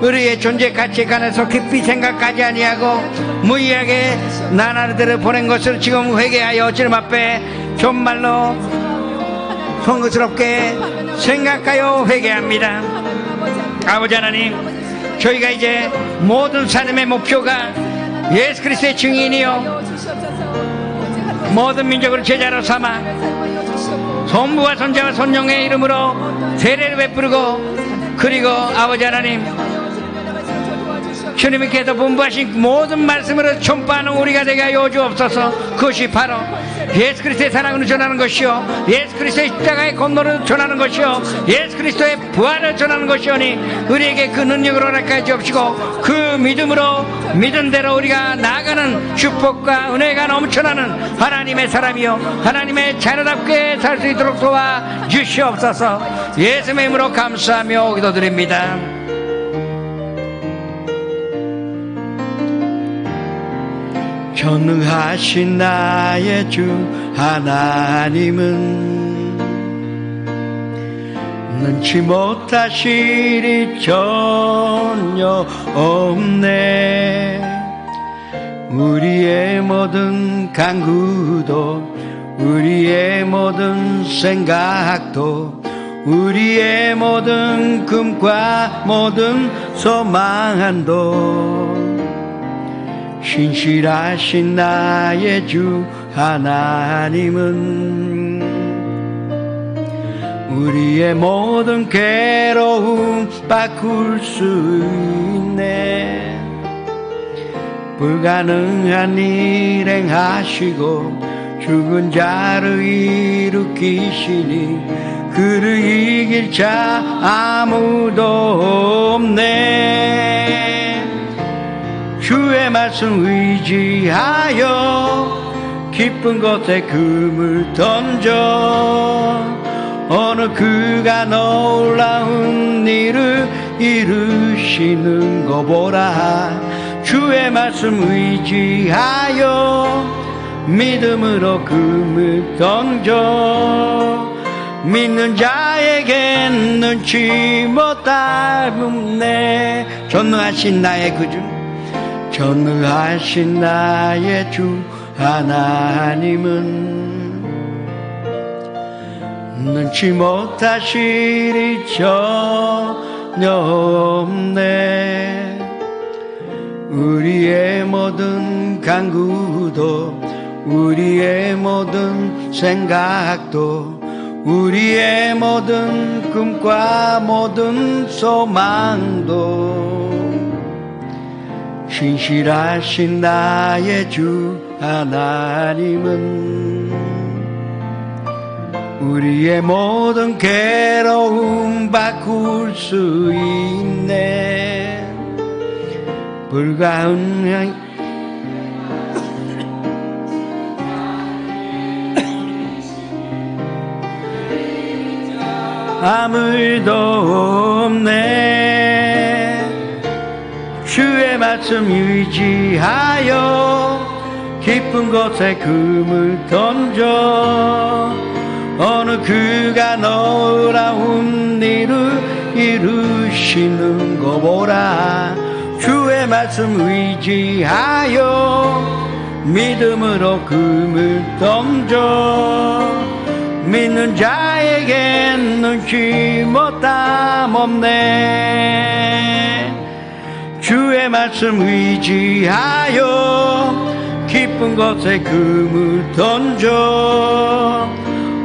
우리의 존재 가치에 관해서 깊이 생각하지 아니하고 무의하게 나날들을 보낸 것을 지금 회개하여 주님 앞에 정말로 송구스럽게 생각하여 회개합니다. 아버지 하나님 저희가 이제 모든 삶의 목표가 예수 그리스도의 증인이요 모든 민족을 제자로 삼아 성부와 선자와 성령의 이름으로 세례를 베푸고 그리고 아버지 하나님 주님께서 분부하신 모든 말씀으로 전파하는 우리가 되게 하여 주옵소서. 그것이 바로 예수 그리스도의 사랑으로 전하는 것이요 예수 그리스도의 십자가의 권노를 전하는 것이요 예수 그리스도의 부활을 전하는 것이오니 우리에게 그 능력을 허락하여 주옵시고 그 믿음으로 믿은 대로 우리가 나아가는 축복과 은혜가 넘쳐나는 하나님의 사람이요 하나님의 자녀답게 살 수 있도록 도와주시옵소서. 예수의 이름으로 감사하며 기도드립니다. 전능하신 나의 주 하나님은 능치 못하실 이 전혀 없네. 우리의 모든 간구도 우리의 모든 생각도 우리의 모든 꿈과 모든 소망도 신실하신 나의 주 하나님은 우리의 모든 괴로움 바꿀 수 있네. 불가능한 일 행하시고 죽은 자를 일으키시니 그를 이길 자 아무도 없네. 주의 말씀 의지하여 깊은 곳에 금을 던져 어느 그가 놀라운 일을 이루시는 거 보라. 주의 말씀 의지하여 믿음으로 금을 던져 믿는 자에겐 눈치 못하네. 전능하신 나의 그 주 전능하신 나의 주 하나님은 눈치 못하실 이 전혀 없네. 우리의 모든 간구도 우리의 모든 생각도 우리의 모든 꿈과 모든 소망도 신실하신 나의 주 하나님은 우리의 모든 괴로움 바꿀 수 있네. 불가능한 아무도 없네. 주의 말씀 의지하여 깊은 곳에 금을 던져 어느 그가 놀라운 일을 이루시는 거 보라. 주의 말씀 의지하여 믿음으로 금을 던져 믿는 자에겐 눈치 못함 없네. 주의 말씀 의지하여 깊은 곳에 금을 던져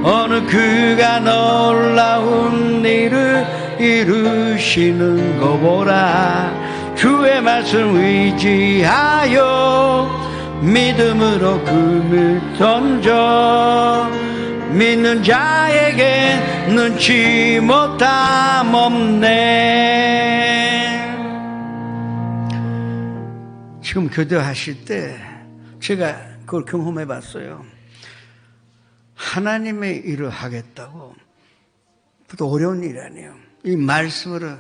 어느 그가 놀라운 일을 이루시는 거 보라. 주의 말씀 의지하여 믿음으로 금을 던져 믿는 자에게 눈치 못함 없네. 지금 교대하실 때 제가 그걸 경험해 봤어요. 하나님의 일을 하겠다고. 또 어려운 일이 아니에요. 이 말씀으로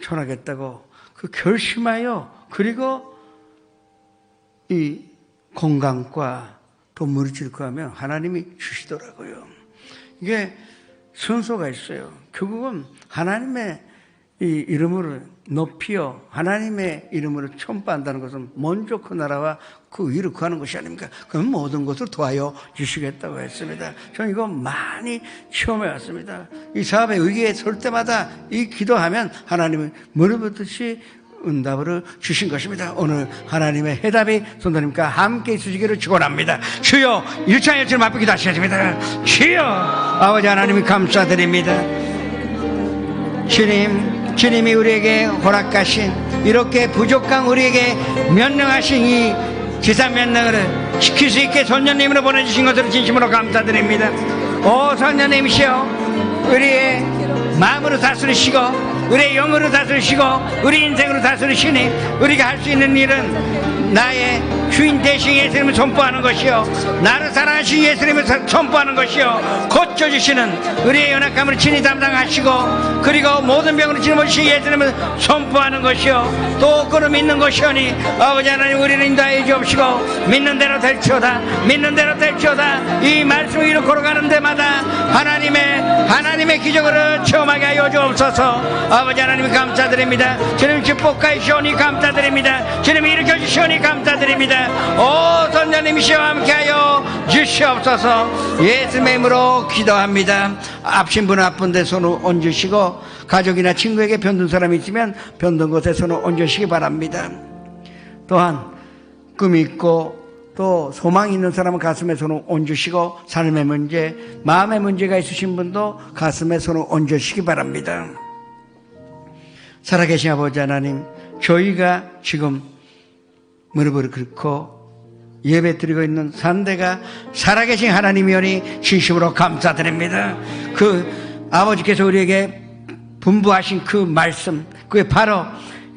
전하겠다고 그 결심하여 그리고 이 건강과 또 물질과 하면 하나님이 주시더라고요. 이게 순서가 있어요. 결국은 하나님의 이 이름을 높이어 하나님의 이름으로 첨부한다는 것은 먼저 그 나라와 그 위를 구하는 것이 아닙니까? 그럼 모든 것을 도와여 주시겠다고 했습니다. 저는 이거 많이 체험해 왔습니다. 이 사업에 위기에 설 때마다 이 기도하면 하나님은 물어보듯이 응답을 주신 것입니다. 오늘 하나님의 해답이 성도님과 함께 있으시기를 축원합니다. 주여 일창일치를 맛보기 다시 하십니다. 주여 아버지 하나님이 감사드립니다. 주님이 우리에게 허락하신 이렇게 부족한 우리에게 면령하신 이 지상 면령을 지킬 수 있게 선녀님으로 보내주신 것으로 진심으로 감사드립니다. 오 선녀님이시여 우리의 마음으로 다스리시고 우리의 영으로 다스리시고 우리 인생으로 다스리시니 우리가 할 수 있는 일은 나의 주인 대신 예수님을 선포하는 것이요 나를 사랑하신 예수님을 선포하는 것이요 고쳐주시는 우리의 연약함을 친히 담당하시고 그리고 모든 병으로 짊어지신 예수님을 선포하는 것이요 또 그를 믿는 것이오니 아버지 하나님 우리를 인도하여 주옵시고 믿는 대로 될지어다 믿는 대로 될지어다. 이 말씀을 이루고 걸어가는 데마다 하나님의 기적을 체험하게 하여 주옵소서. 아버지 하나님 감사드립니다. 주님 축복하시오니 감사드립니다. 주님 일으켜주시오니 감사드립니다. 오 선녀님이시여 함께하여 주시옵소서. 예수님의 이름으로 기도합니다. 아프신 분 아픈데 손을 얹으시고 가족이나 친구에게 병든 사람이 있으면 병든 곳에 손을 얹으시기 바랍니다. 또한 꿈이 있고 또 소망이 있는 사람은 가슴에 손을 얹으시고 삶의 문제, 마음의 문제가 있으신 분도 가슴에 손을 얹으시기 바랍니다. 살아계신 아버지 하나님, 저희가 지금 무릎을 꿇고 예배드리고 있는 산대가 살아계신 하나님이오니 진심으로 감사드립니다. 그 아버지께서 우리에게 분부하신 그 말씀, 그게 바로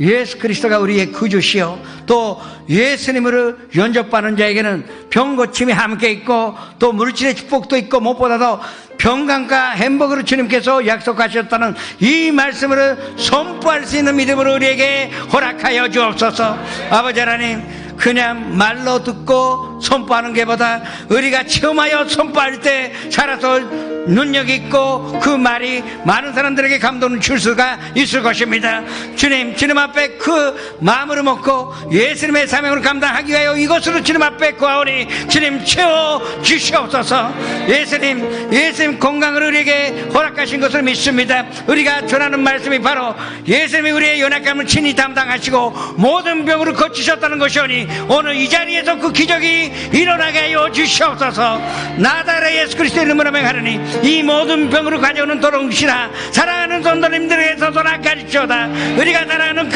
예수 그리스도가 우리의 구주시요 또 예수님으로 영접받는 자에게는 병고침이 함께 있고 또 물질의 축복도 있고 무엇보다도 평강과 행복으로 주님께서 약속하셨다는 이 말씀으로 선포할 수 있는 믿음으로 우리에게 허락하여 주옵소서. 아버지 하나님 그냥 말로 듣고 선포하는 게보다 우리가 체험하여 선포할 때 살아서 능력이 있고 그 말이 많은 사람들에게 감동을 줄 수가 있을 것입니다. 주님 앞에 그 마음으로 먹고 예수님의 사명을 감당하기 위하여 이것으로 주님 앞에 구하오니 주님 채워 주시옵소서. 예수님 건강을 우리에게 허락하신 것을 믿습니다. 우리가 전하는 말씀이 바로 예수님이 우리의 연약함을 친히 담당하시고 모든 병으로 고치셨다는 것이오니 오늘 이 자리에서 그 기적이 일어나게 하여 주시옵소서. 나다라 예수 그리스도의 이름으로 명하노니 이 모든 병으로 가져오는 도롱시나 사랑하는 성도님들에게서도 나갈지어다. 우리가 사랑하는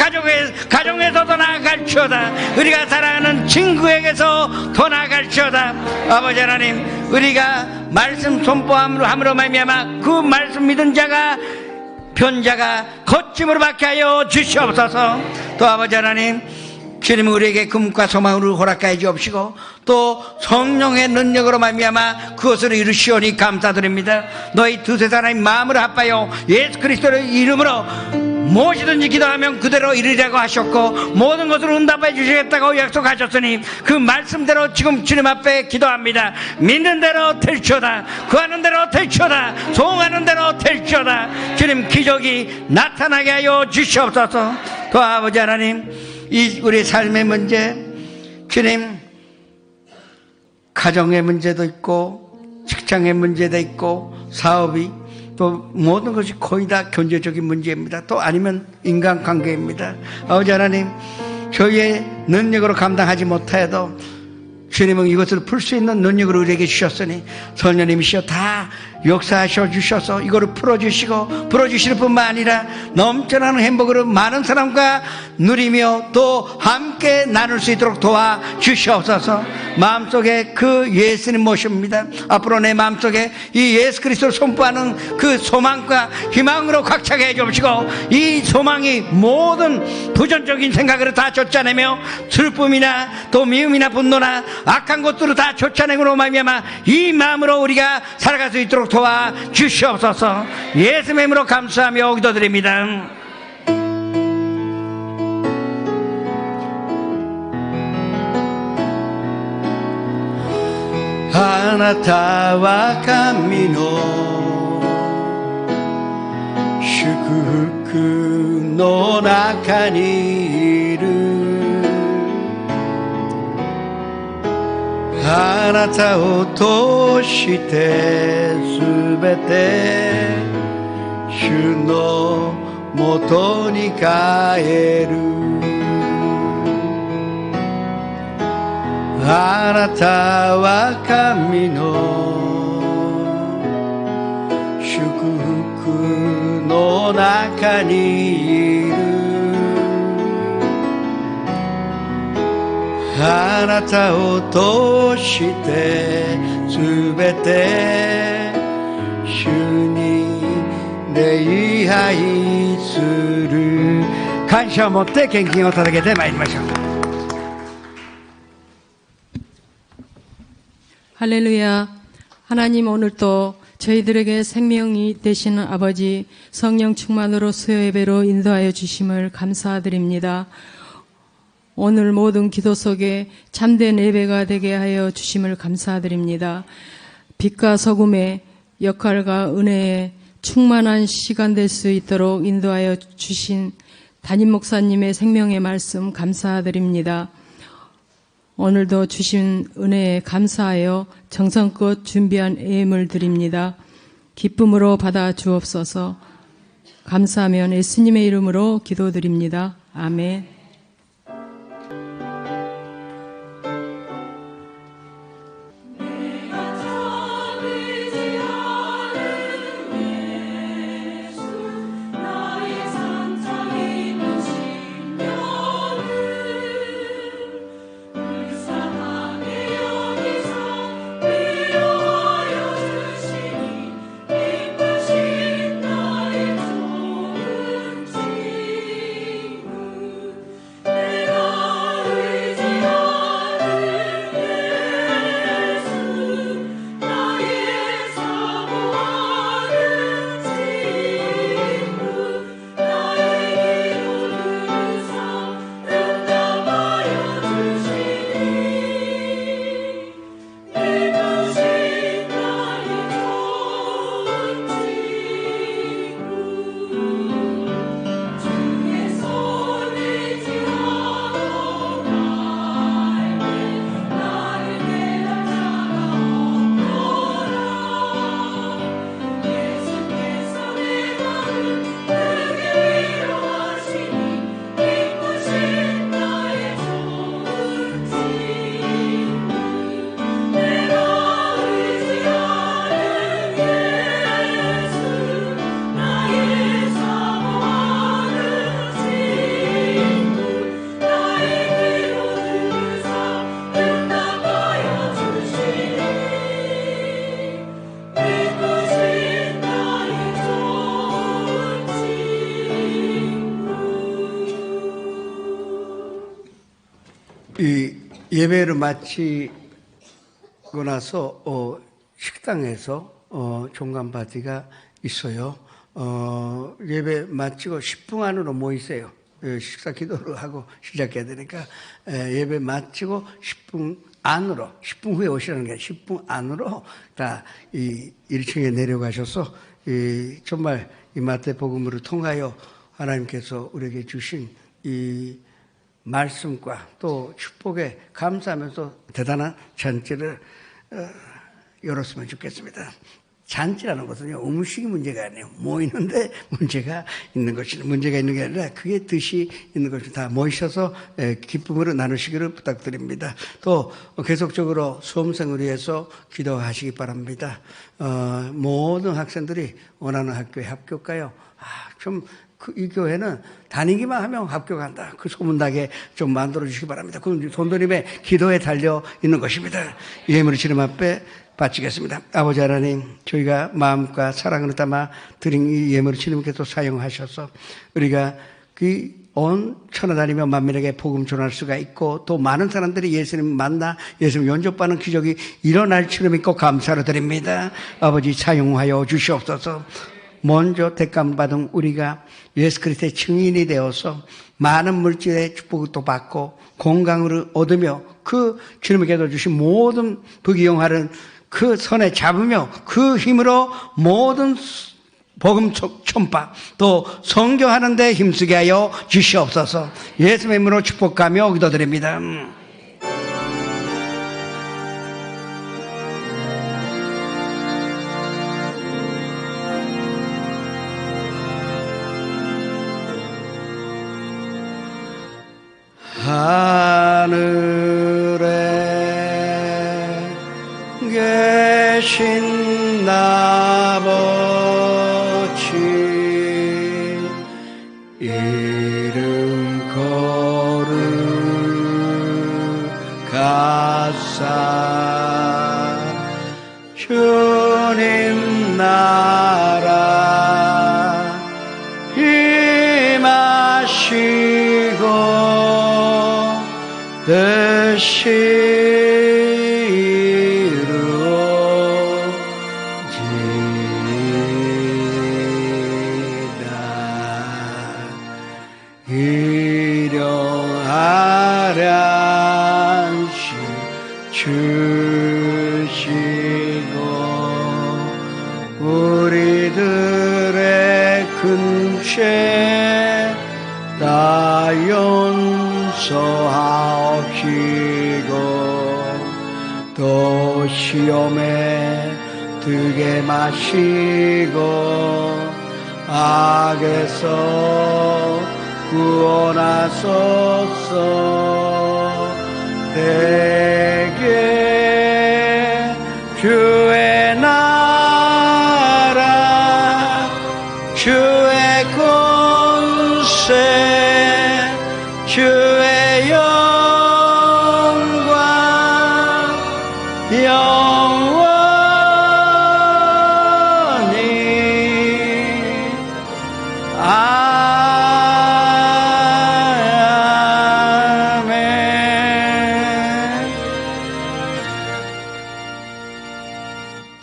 가정에서도 나갈지어다. 우리가 사랑하는 친구에게서도 나갈지어다. 아버지 하나님 우리가 말씀 선포함으로 말미암아 그 말씀 믿은 자가 변자가 거침으로 받게 하여 주시옵소서. 또 아버지 하나님 주님은 우리에게 금과 소망을 허락하여 주옵시고 또 성령의 능력으로 말미암아 그것을 이루시오니 감사드립니다. 너희 두세 사람의 마음을 합하여 예수 그리스도의 이름으로 무엇이든지 기도하면 그대로 이루리라고 하셨고 모든 것을 응답해 주시겠다고 약속하셨으니 그 말씀대로 지금 주님 앞에 기도합니다. 믿는 대로 될지어다. 구하는 대로 될지어다. 소원하는 대로 될지어다. 주님 기적이 나타나게 하여 주시옵소서. 또 아버지 하나님, 이 우리 삶의 문제, 주님 가정의 문제도 있고 직장의 문제도 있고 사업이 또 모든 것이 거의 다 경제적인 문제입니다. 또 아니면 인간관계입니다. 아버지 하나님, 저희의 능력으로 감당하지 못해도 주님은 이것을 풀 수 있는 능력을 우리에게 주셨으니 성령님이시여 다 역사하셔 주셔서 이거를 풀어주실 뿐만 아니라 넘쳐나는 행복으로 많은 사람과 누리며 또 함께 나눌 수 있도록 도와주시옵소서. 마음속에 그 예수님 모십니다. 앞으로 내 마음속에 이 예수 그리스도를 선포하는 그 소망과 희망으로 꽉 차게 해주시고 이 소망이 모든 부정적인 생각을 다 쫓아내며 슬픔이나 또 미움이나 분노나 악한 것들을 다 쫓아내므로 말미암아 이 마음으로 우리가 살아갈 수 있도록 도와주시옵소서. 예수의 이름으로 감사하며 기도드립니다. 아나타와 카미노 슈쿠후쿠 노中にいるあなたを通してすべて主のもとに帰るあなたは神の祝福の中にいるあなたを通してすべて主に礼拝する感謝を持って献金を捧げてまいりましょう。 할렐루야. 하나님, 오늘도 저희들에게 생명이 되시는 아버지 성령 충만으로 수요 예배로 인도하여 주심을 감사드립니다. 오늘 모든 기도 속에 참된 예배가 되게 하여 주심을 감사드립니다. 빛과 소금의 역할과 은혜에 충만한 시간 될 수 있도록 인도하여 주신 담임 목사님의 생명의 말씀 감사드립니다. 오늘도 주신 은혜에 감사하여 정성껏 준비한 예물 드립니다. 기쁨으로 받아 주옵소서. 감사하면 예수님의 이름으로 기도드립니다. 아멘. 예배를 마치고 나서 식당에서 종간 파티가 있어요. 예배 마치고 10분 안으로 모이세요. 식사 기도를 하고 시작해야 되니까 예배 마치고 10분 안으로, 10분 후에 오시라는 게 10분 안으로 다 이 1층에 내려가셔서 정말 이 마태복음을 통하여 하나님께서 우리에게 주신 이 말씀과 또 축복에 감사하면서 대단한 잔치를 열었으면 좋겠습니다. 잔치라는 것은요, 음식이 문제가 아니에요. 모이는데 문제가 있는 것이, 문제가 있는 게 아니라 그게 뜻이 있는 것이 다 모이셔서 기쁨으로 나누시기를 부탁드립니다. 또 계속적으로 수험생을 위해서 기도하시기 바랍니다. 모든 학생들이 원하는 학교에 합격가요. 이 교회는 다니기만 하면 합격한다. 그 소문나게 좀 만들어주시기 바랍니다. 그건 손도님의 기도에 달려 있는 것입니다. 예물의 주님 앞에 바치겠습니다. 아버지 하나님, 저희가 마음과 사랑을 담아 드린 이 예물을 주님께서 사용하셔서 우리가 그 온 천하 다니며 만민에게 복음 전할 수가 있고 또 많은 사람들이 예수님 만나 예수님 영접받는 기적이 일어날 줄을 믿고 감사를 드립니다. 아버지 사용하여 주시옵소서. 먼저 택감받은 우리가 예수 그리스도의 증인이 되어서 많은 물질의 축복을 또 받고 건강을 얻으며 그 주님께서 주신 모든 부귀영화를 그 손에 잡으며 그 힘으로 모든 복음 촌파 또 선교하는 데 힘쓰게 하여 주시옵소서. 예수의 이름으로 축복하며 기도드립니다. 하늘에 계신 아버지 이름 거룩하사 주님 나라 임하시고 뜻이 일용하량시 주시고 우리들의 근죄 다 용서하옵시고 또 시험에 들게 마시고 악에서 구원하소서. 대개 주의 나라 주의 권세 주의 영광 영원히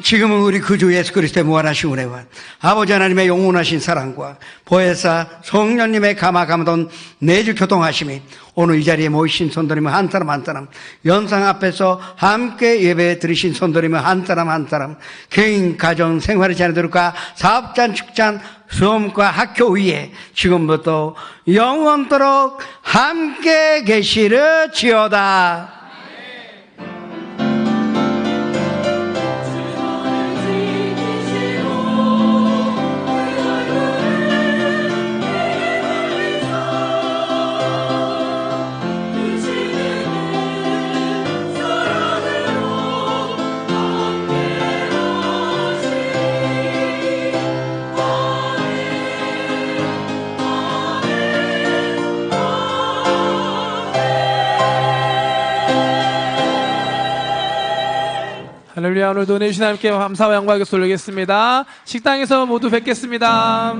지금은 우리 구주 예수 그리스도의 무한하신 은혜와 아버지 하나님의 영원하신 사랑과 보혜사 성령님의 감화감동 내주 교통하심이 오늘 이 자리에 모이신 성도님은 한 사람 한 사람 연상 앞에서 함께 예배 드리신 성도님은 한 사람 한 사람 개인 가정 생활의 자녀들과 사업잔 축잔 수험과 학교 위에 지금부터 영원토록 함께 계시르지어다. 할렐루야. 오늘도 내주신 하나님께 감사와 영광을 돌리겠습니다. 식당에서 모두 뵙겠습니다.